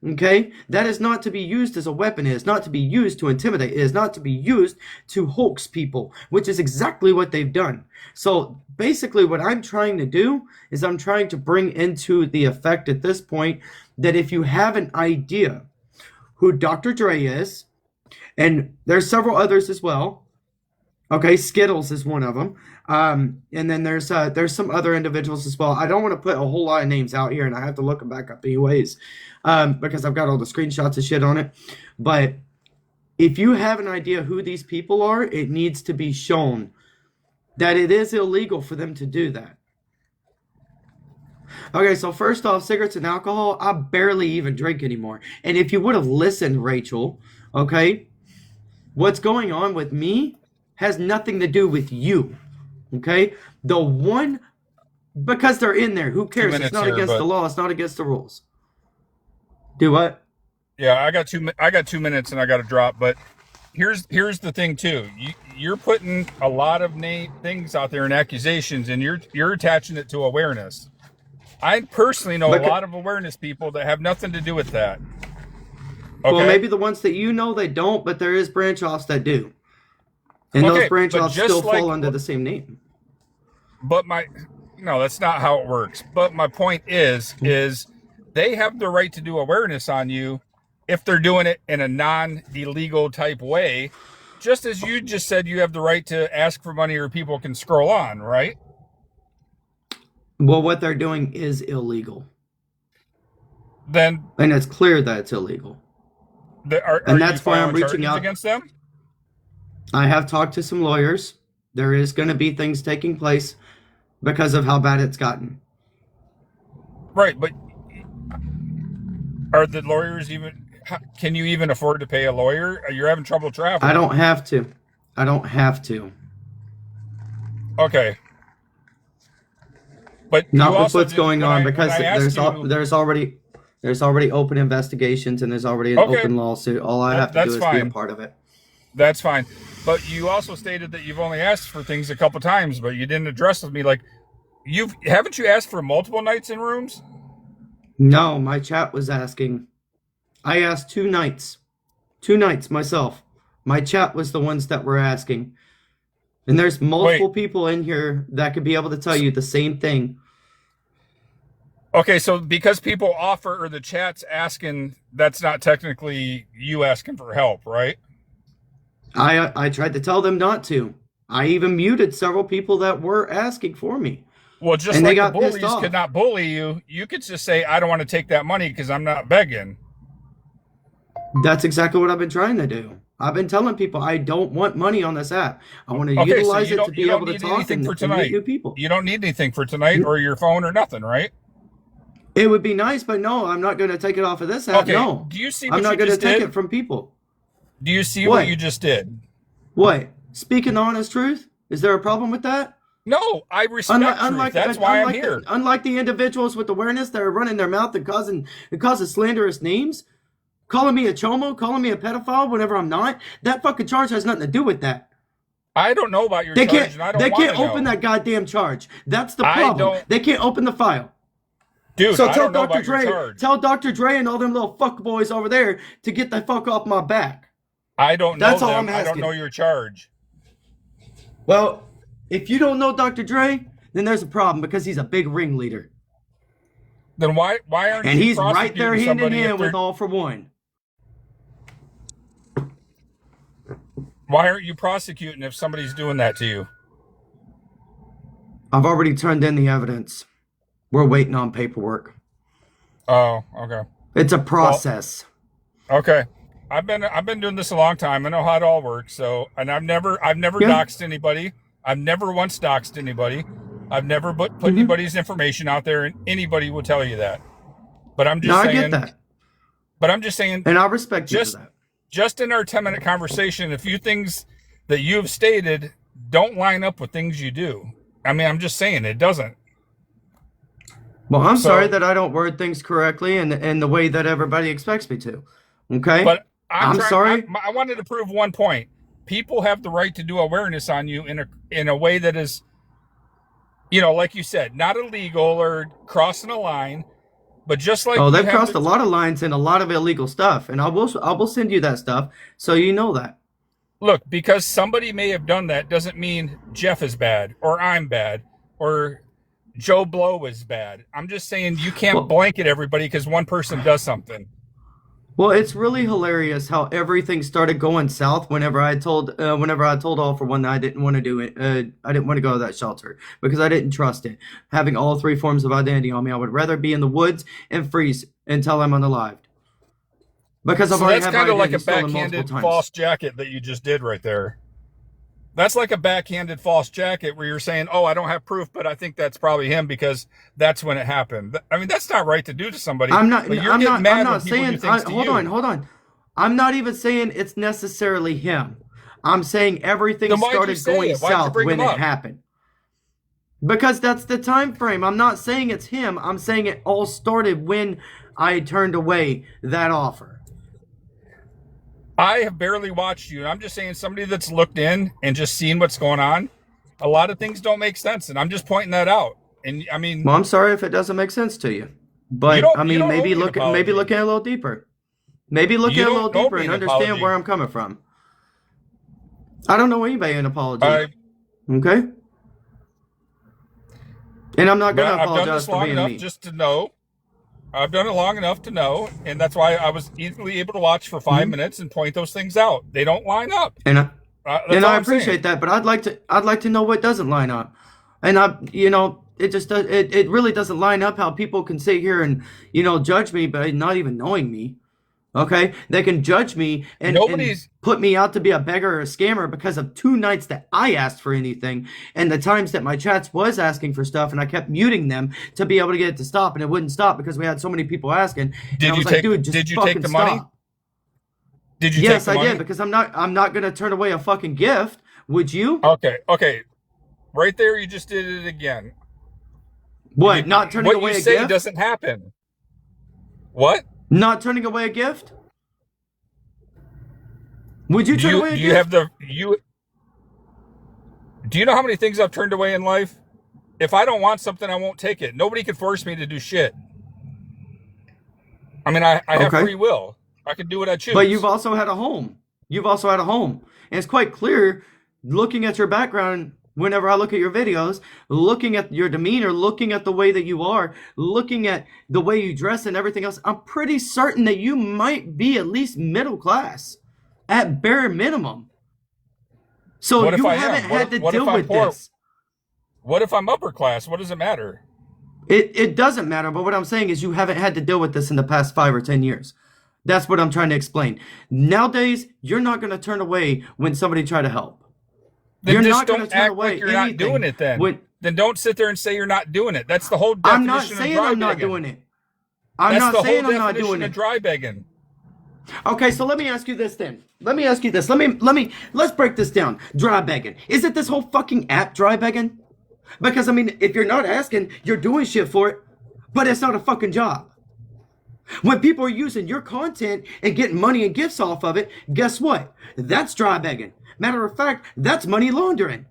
Okay, that is not to be used as a weapon. It is not to be used to intimidate. It is not to be used to hoax people, which is exactly what they've done. So basically, what I'm trying to do is I'm trying to bring into the effect at this point that if you have an idea who Dr. Dre is, and there's several others as well. Okay, Skittles is one of them. And then there's some other individuals as well. I don't want to put a whole lot of names out here, and I have to look them back up anyways, because I've got all the screenshots of shit on it. But if you have an idea who these people are, it needs to be shown that it is illegal for them to do that. Okay, so first off, cigarettes and alcohol, I barely even drink anymore. And if you would have listened, Rachel, okay, What's going on with me has nothing to do with you. Okay? Because they're in there. Who cares? It's not against the law. It's not against the rules. Do what?
Yeah, I got 2 minutes and I got to drop. But here's the thing too. You're putting a lot of things out there and accusations, and you're attaching it to awareness. I personally know a lot of awareness people that have nothing to do with that. Okay?
Well, maybe the ones that you know they don't, but there is branch offs that do, and those branch offs still fall under the same name.
But no, that's not how it works. But my point is they have the right to do awareness on you if they're doing it in a non-illegal type way, just as you just said you have the right to ask for money or people can scroll on, right?
Well, what they're doing is illegal.
And
it's clear that it's illegal.
And that's why I'm reaching out against them?
I have talked to some lawyers. There is going to be things taking place because of how bad it's gotten.
Right, but are the lawyers even... Can you even afford to pay a lawyer? You're having trouble traveling.
I don't have to.
Okay. But
not with what's going on, because there's already open investigations and there's already an open lawsuit. All I have to do is be a part of it.
That's fine. But you also stated that you've only asked for things a couple times, but you didn't address with me. Like, haven't you asked for multiple nights in rooms?
No, my chat was asking. I asked 2 nights. 2 nights myself. My chat was the ones that were asking. And there's multiple people in here that could be able to tell you the same thing.
Okay, so because people offer, or the chat's asking, that's not technically you asking for help, right?
I tried to tell them not to. I even muted several people that were asking for me.
Well, just like the bullies could not bully you, you could just say, I don't want to take that money because I'm not begging.
That's exactly what I've been trying to do. I've been telling people I don't want money on this app. I want to utilize it to be able to talk and meet new people.
You don't need anything for tonight or your phone or nothing, right?
It would be nice, but no, I'm not going to take it off of this app.
Okay.
No.
Do you see what
I'm not going to take it from people.
Do you see what you just did?
What? Speaking the honest truth? Is there a problem with that?
No, I respect truth. That's why I'm here.
Unlike the individuals with awareness that are running their mouth and causing slanderous names, calling me a chomo, calling me a pedophile whenever I'm not, that fucking charge has nothing to do with that.
I don't know about your charge, and I don't
They can't open that goddamn charge. That's the problem. They can't open the file.
Dude,
so tell Dr. Dre, tell Dr. Dre and all them little fuck boys over there to get the fuck off my back.
I don't know That's them. All I'm asking. I don't know your charge.
Well, if you don't know Dr. Dre, then there's a problem because he's a big ringleader.
Then why aren't
and he's right there hand in hand with All for One.
Why aren't you prosecuting if somebody's doing that to you?
I've already turned in the evidence. We're waiting on paperwork.
Oh, okay.
It's a process.
Well, okay. I've been doing this a long time. I know how it all works. So, and I've never doxed anybody. I've never once doxed anybody. I've never put anybody's information out there, and anybody will tell you that. But I'm just saying. I get that. But I'm just saying.
And I respect you for that.
Just in our 10-minute conversation, a few things that you have stated don't line up with things you do. I mean, I'm just saying it doesn't.
Well, I'm sorry that I don't word things correctly and the way that everybody expects me to. Okay?
But I'm sorry. I wanted to prove one point. People have the right to do awareness on you in a way that is, like you said, not illegal or crossing a line. But just like
they've crossed a lot of lines and a lot of illegal stuff, and I will send you that stuff so you know that.
Look, because somebody may have done that doesn't mean Jeff is bad or I'm bad or Joe Blow is bad. I'm just saying you can't blanket everybody because one person does something.
Well, it's really hilarious how everything started going south whenever I told All for One that I didn't want to do it. I didn't want to go to that shelter because I didn't trust it. Having all 3 forms of identity on me, I would rather be in the woods and freeze until I'm unalived. Because I've already had my identity stolen multiple times. That's kind of like a backhanded
false jacket that you just did right there. That's like a backhanded false jacket where you're saying, oh, I don't have proof, but I think that's probably him because that's when it happened. I mean, that's not right to do to somebody.
I'm not saying, hold on. I'm not even saying it's necessarily him. I'm saying everything started going south when it happened. Because that's the time frame. I'm not saying it's him. I'm saying it all started when I turned away that offer.
I have barely watched you, and I'm just saying, somebody that's looked in and just seen what's going on, a lot of things don't make sense, and I'm just pointing that out. And I mean,
well, I'm sorry if it doesn't make sense to you, but I mean, maybe look at a little deeper. Maybe look at a little deeper and understand where I'm coming from. I don't know anybody an apology. Okay? And I'm not going to apologize for being me.
Just to know. I've done it long enough to know, and that's why I was easily able to watch for 5 minutes and point those things out. They don't line up.
And I appreciate that, but I'd like to know what doesn't line up. And it really doesn't line up how people can sit here and, judge me by not even knowing me. Okay, they can judge me and put me out to be a beggar or a scammer because of 2 nights that I asked for anything, and the times that my chats was asking for stuff, and I kept muting them to be able to get it to stop, and it wouldn't stop because we had so many people asking.
Did you take the money? Did you?
Yes, I did, because I'm not gonna turn away a fucking gift. Would you?
Okay, right there, you just did it again.
What? Not turning away a gift?
What you say doesn't happen. What?
Not turning away a gift? Would you turn away a gift?
Do you know how many things I've turned away in life? If I don't want something, I won't take it. Nobody can force me to do shit. I mean, I have free will. I can do what I choose.
But you've also had a home. And it's quite clear, looking at your background, whenever I look at your videos, looking at your demeanor, looking at the way that you are, looking at the way you dress and everything else, I'm pretty certain that you might be at least middle class, at bare minimum. So you haven't had to deal with this.
What if I'm upper class? What does it matter?
It doesn't matter, but what I'm saying is you haven't had to deal with this in the past 5 or 10 years. That's what I'm trying to explain. Nowadays, you're not going to turn away when somebody try to help.
Then you're not going to turn away. You're not doing it then. Then don't sit there and say you're not doing it. That's the whole definition of dry begging. I'm not saying I'm not doing it. I'm not saying I'm not doing it. Dry begging.
Okay, so let me ask you this then. Let's break this down. Dry begging. Is it this whole fucking app dry begging? Because I mean, if you're not asking, you're doing shit for it, but it's not a fucking job. When people are using your content and getting money and gifts off of it, guess what? That's dry begging. Matter of fact, that's money laundering.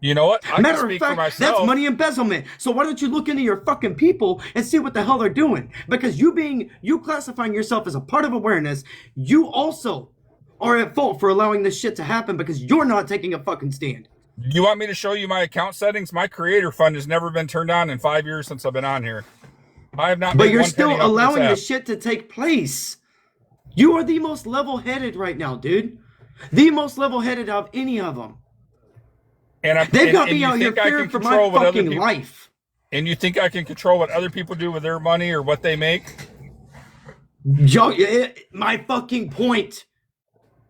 You know what?
Matter of fact, that's money embezzlement. So why don't you look into your fucking people and see what the hell they're doing? Because you classifying yourself as a part of awareness, you also are at fault for allowing this shit to happen because you're not taking a fucking stand.
You want me to show you my account settings? My creator fund has never been turned on in 5 years since I've been on here. I have not.
But you're still allowing this shit to take place. You are the most level-headed right now, dude. The most level-headed of any of them. They've got me out here fearing for my fucking life.
And you think I can control what other people do with their money or what they make?
My fucking point.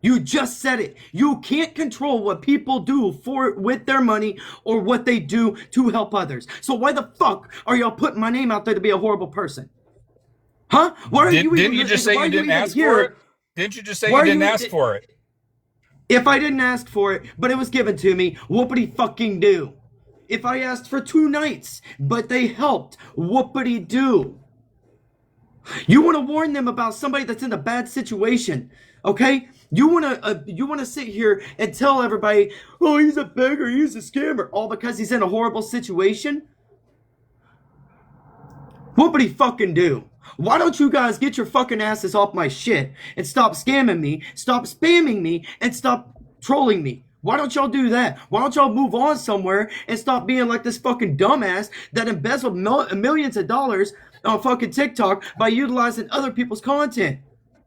You just said it. You can't control what people do with their money or what they do to help others. So why the fuck are y'all putting my name out there to be a horrible person? Huh?
Didn't you just say you didn't ask for it? Didn't you just say you didn't ask for it?
If I didn't ask for it, but it was given to me, whoopity fucking do. If I asked for 2 nights, but they helped, whoopity do. You want to warn them about somebody that's in a bad situation, okay? You want to sit here and tell everybody, oh, he's a beggar, he's a scammer, all because he's in a horrible situation? Whoopity fucking do. Why don't you guys get your fucking asses off my shit and stop scamming me, stop spamming me, and stop trolling me? Why don't y'all do that? Why don't y'all move on somewhere and stop being like this fucking dumbass that embezzled millions of dollars on fucking TikTok by utilizing other people's content?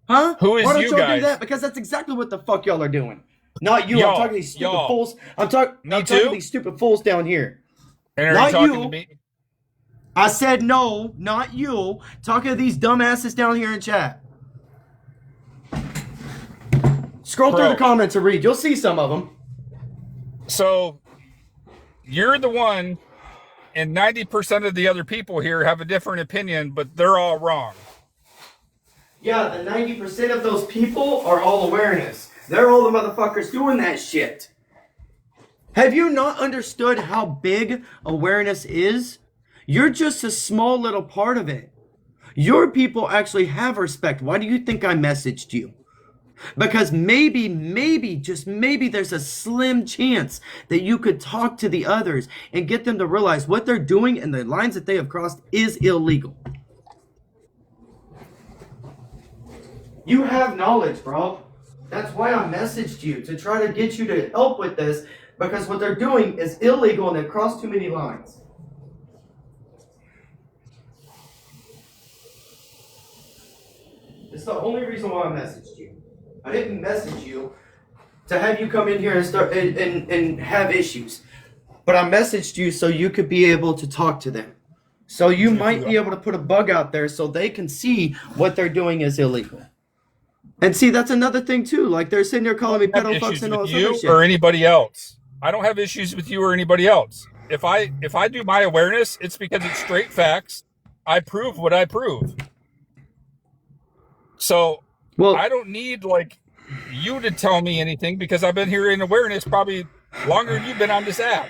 Huh?
Who is you guys? Why don't y'all do that?
Because that's exactly what the fuck y'all are doing. Not you. I'm talking to these stupid fools. I'm talking to these stupid fools down here.
And are you talking to me?
I said no, not you. Talking to these dumbasses down here in chat. Scroll through the comments and read. You'll see some of them.
So, you're the one, and 90% of the other people here have a different opinion, but they're all wrong.
Yeah, the 90% of those people are all awareness. They're all the motherfuckers doing that shit. Have you not understood how big awareness is? You're just a small little part of it. Your people actually have respect. Why do you think I messaged you? Because maybe, just maybe there's a slim chance that you could talk to the others and get them to realize what they're doing and the lines that they have crossed is illegal. You have knowledge, bro. That's why I messaged you, to try to get you to help with this, because what they're doing is illegal and they've crossed too many lines. It's the only reason why I messaged you. I didn't message you to have you come in here and start and have issues. But I messaged you so you could be able to talk to them. So you might be able to put a bug out there so they can see what they're doing is illegal. And see, that's another thing too. Like they're sitting there calling me pedo fucks and all this other shit.
Or anybody else. I don't have issues with you or anybody else. If I do my awareness, it's because it's straight facts. I prove what I prove. So I don't need like you to tell me anything because I've been here in awareness probably longer than you've been on this app.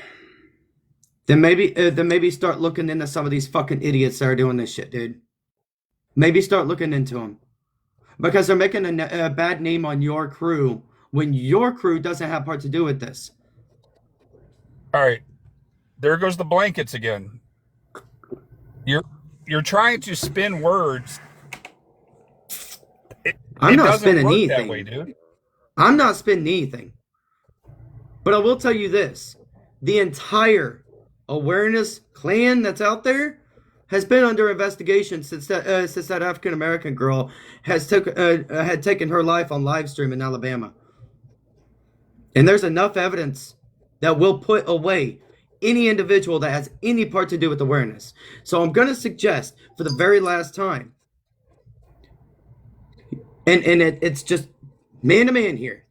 Then maybe start looking into some of these fucking idiots that are doing this shit, dude. Maybe start looking into them. Because they're making a bad name on your crew when your crew doesn't have part to do with this.
All right. There goes the blankets again. You're trying to spin words.
I'm not spinning anything.
That way, dude.
I'm not spinning anything. But I will tell you this. The entire awareness clan that's out there has been under investigation since that African American girl had taken her life on live stream in Alabama. And there's enough evidence that will put away any individual that has any part to do with awareness. So I'm going to suggest for the very last time, and it's just man to man here,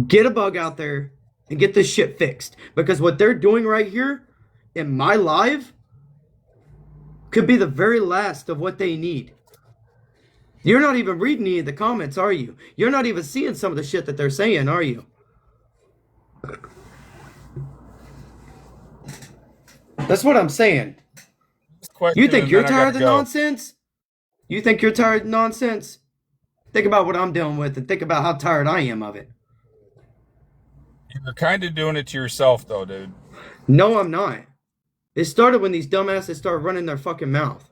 get a bug out there and get this shit fixed. Because what they're doing right here in my live could be the very last of what they need. You're not even reading any of the comments, are you? You're not even seeing some of the shit that they're saying, are you? That's what I'm saying. You think you're tired of the nonsense? You think you're tired of nonsense? Think about what I'm dealing with and think about how tired I am of it.
You're kind of doing it to yourself, though, dude.
No, I'm not. It started when these dumbasses started running their fucking mouth.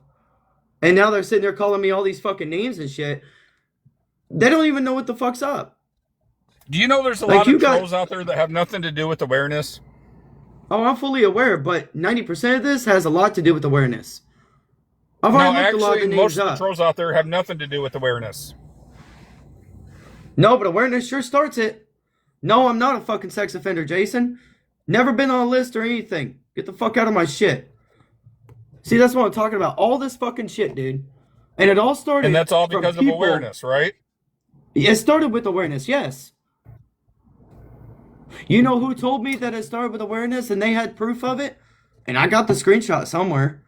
And now they're sitting there calling me all these fucking names and shit. They don't even know what the fuck's up.
Do you know there's a lot of trolls out there that have nothing to do with awareness?
Oh, I'm fully aware, but 90% of this has a lot to do with awareness. I've already looked a lot of the names
most
up.
of the trolls out there have nothing to do with awareness.
No, but awareness sure starts it. No, I'm not a fucking sex offender, Jason. Never been on a list or anything. Get the fuck out of my shit. See, that's what I'm talking about. All this fucking shit, dude. And it all started.
And that's all because of awareness, right?
It started with awareness, yes. You know who told me that it started with awareness and they had proof of it? And I got the screenshot somewhere.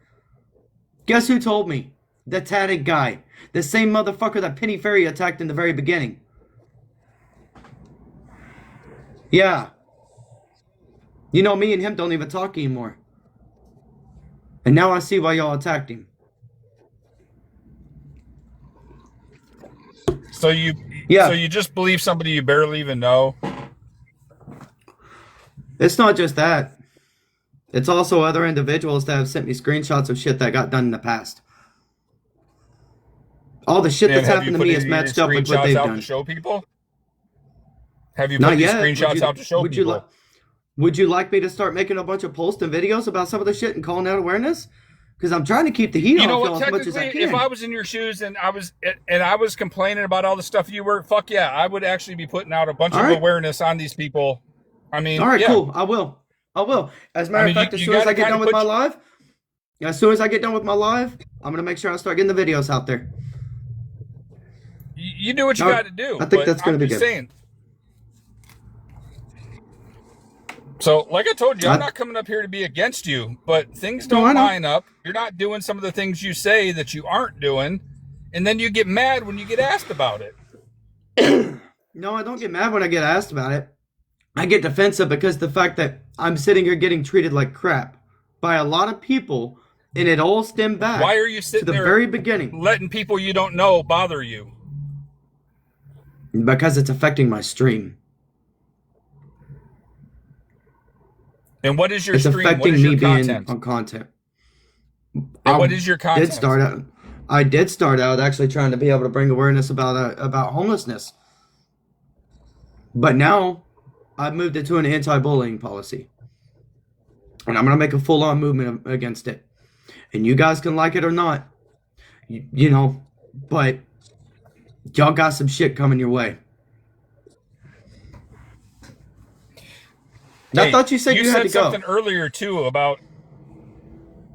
Guess who told me? The tatted guy. The same motherfucker that Penny Ferry attacked in the very beginning. Yeah. You know, me and him don't even talk anymore. And now I see why y'all attacked him.
So you just believe somebody you barely even know?
It's not just that. It's also other individuals that have sent me screenshots of shit that got done in the past. All the shit that's happened to me is matched up with what they've done.
To show people? Have you put these screenshots out to show people?
Would you like me to start making a bunch of posts and videos about some of the shit and calling out awareness? Because I'm trying to keep the heat off y'all as much as I can.
If I was in your shoes and I was complaining about all the stuff you were, fuck yeah, I would actually be putting out a bunch of awareness on these people. I mean,
all right, cool. I will. As a matter of fact, as soon as I get done with my live, I'm gonna make sure I start getting the videos out there.
You do what you got to do.
I think that's gonna be good.
Saying. So, like I told you, I'm not coming up here to be against you, but things don't line up. You're not doing some of the things you say that you aren't doing, and then you get mad when you get asked about it.
No, I don't get mad when I get asked about it. I get defensive because the fact that I'm sitting here getting treated like crap by a lot of people, and it all stemmed back.
Why are you sitting
to the
there
very beginning?
Letting people you don't know bother you?
Because it's affecting my stream.
And what is your
it's
stream?
affecting
what is
me
your
being
content?
on content.
And what is your content?
I did start out actually trying to be able to bring awareness about homelessness. But now I've moved it to an anti-bullying policy. And I'm going to make a full-on movement against it. And you guys can like it or not. You know, but y'all got some shit coming your way.
Hey,
I thought you said you had to go.
You said something earlier, too, about...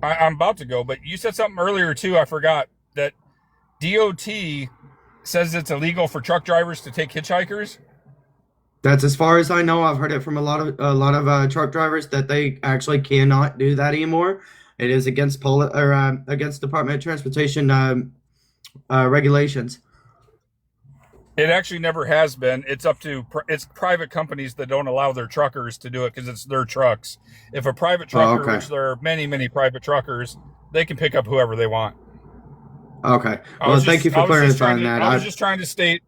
I'm about to go, but you said something earlier, too, I forgot, that DOT says it's illegal for truck drivers to take hitchhikers.
That's as far as I know. I've heard it from a lot of truck drivers that they actually cannot do that anymore. It is against against Department of Transportation regulations.
It actually never has been. It's up to it's private companies that don't allow their truckers to do it because it's their trucks. If a private trucker, which there are many private truckers, they can pick up whoever they want.
Okay. Well, thank you for clarifying that.
I was just trying to state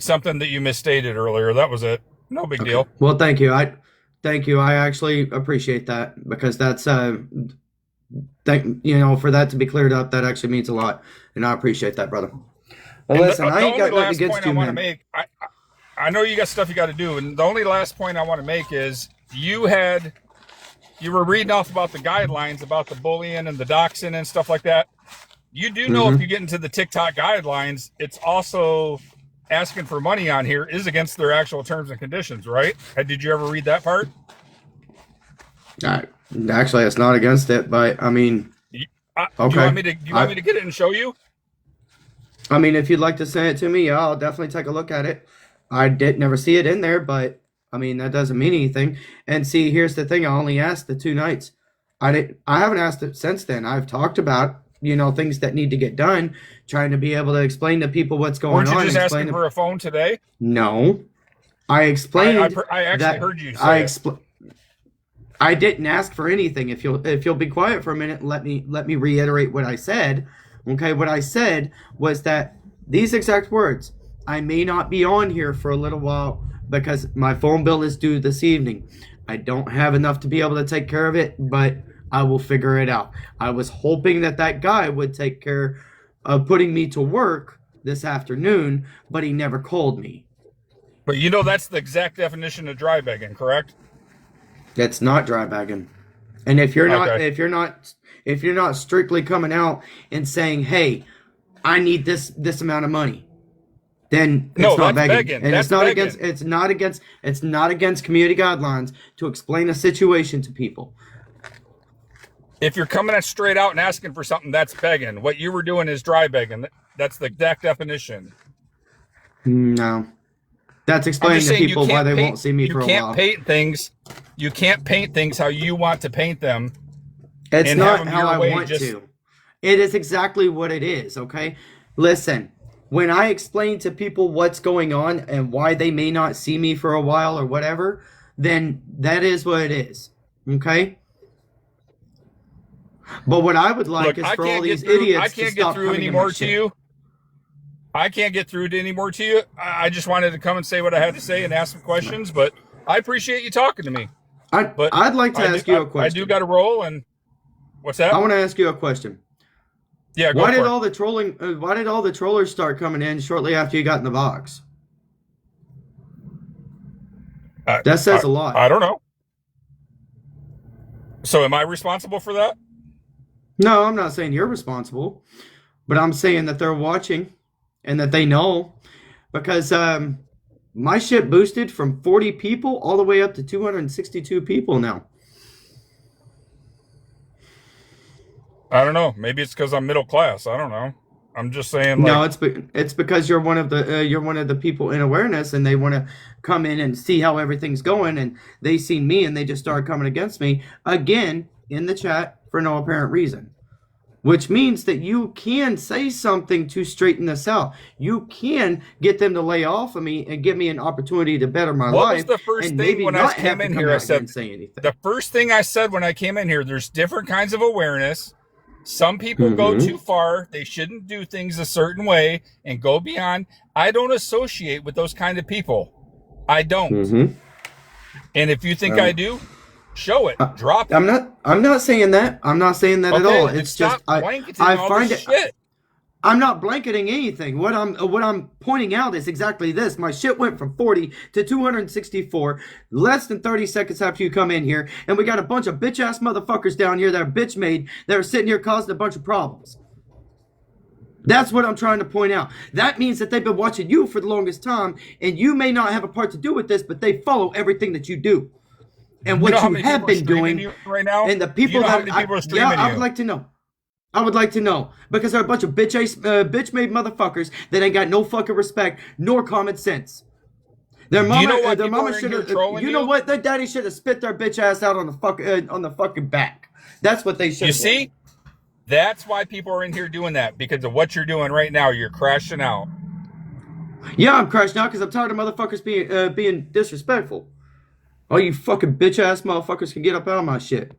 something that you misstated earlier. That was it. No big deal.
Well, thank you. Thank you. I actually appreciate that because that's for that to be cleared up, that actually means a lot, and I appreciate that, brother. Well, listen, I ain't got nothing against you, man.
I know you got stuff you got to do, and the only last point I want to make is you were reading off about the guidelines about the bullying and the doxing and stuff like that. You do know if you get into the TikTok guidelines, it's also asking for money on here is against their actual terms and conditions, right? Did you ever read that part?
Actually, it's not against it, but I mean,
okay. Do you want me to get it and show you?
I mean, if you'd like to send it to me, yeah, I'll definitely take a look at it. I did never see it in there, but I mean, that doesn't mean anything. And see, here's the thing. I only asked the 2 nights. I haven't asked it since then. I've talked about, things that need to get done, trying to be able to explain to people what's going on.
Weren't you just asking for a phone today?
No. I explained.
I actually heard you say
I didn't ask for anything. If you'll be quiet for a minute, let me reiterate what I said. Okay, what I said was that these exact words, I may not be on here for a little while because my phone bill is due this evening. I don't have enough to be able to take care of it, but I will figure it out. I was hoping that guy would take care of putting me to work this afternoon, but he never called me.
But that's the exact definition of dry begging, correct?
It's not dry begging. And if you're not strictly coming out and saying, "Hey, I need this amount of money," then it's not begging. And it's not against community guidelines to explain a situation to people.
If you're coming straight out and asking for something, that's begging. What you were doing is dry begging. That's the exact definition.
No. That's explaining to people why they won't see me for a while.
You can't paint things how you want to paint them.
It's not how I want to. It is exactly what it is, okay? Listen, when I explain to people what's going on and why they may not see me for a while or whatever, then that is what it is, okay? But what I would like is for all these idiots to stop coming to my shit.
I can't get through any more to you. I just wanted to come and say what I had to say and ask some questions, but I appreciate you talking to me.
I'd like to ask you a question.
I do got to roll, and what's that?
I want to ask you a question.
Yeah,
why did all the trollers start coming in shortly after you got in the box? That says a lot.
I don't know. So am I responsible for that?
No, I'm not saying you're responsible, but I'm saying that they're watching and that they know, because my shit boosted from 40 people all the way up to 262 people now.
I don't know. Maybe it's because I'm middle class. I don't know. I'm just saying.
No, it's because you're one of the people in awareness, and they want to come in and see how everything's going, and they see me and they just start coming against me again in the chat for no apparent reason. which means that you can say something to straighten this out. You can get them to lay off of me and give me an opportunity to better my life.
What was the first thing when I came in here? I said,
the
first thing I said when I came in here, there's different kinds of awareness. Some people go too far. They shouldn't do things a certain way and go beyond. I don't associate with those kind of people. I don't. And if you think I do, show it. Drop it.
I'm not saying that. I'm not saying that at all. It's just I find it. Shit. I'm not blanketing anything. What I'm pointing out is exactly this. My shit went from 40 to 264 less than 30 seconds after you come in here, and we got a bunch of bitch ass motherfuckers down here that are bitch made that are sitting here causing a bunch of problems. That's what I'm trying to point out. That means that they've been watching you for the longest time, and you may not have a part to do with this, but they follow everything that you do. And what you have been doing
right now,
and the people I would like to know. I would like to know, because they're a bunch of bitch-made motherfuckers that ain't got no fucking respect nor common sense. Their mama should have. You know what? Their daddy should have spit their bitch ass out on the fucking back. That's what they should.
You see, that's why people are in here doing that, because of what you're doing right now. You're crashing out.
Yeah, I'm crashing out because I'm tired of motherfuckers being disrespectful. All you fucking bitch ass motherfuckers can get up out of my shit.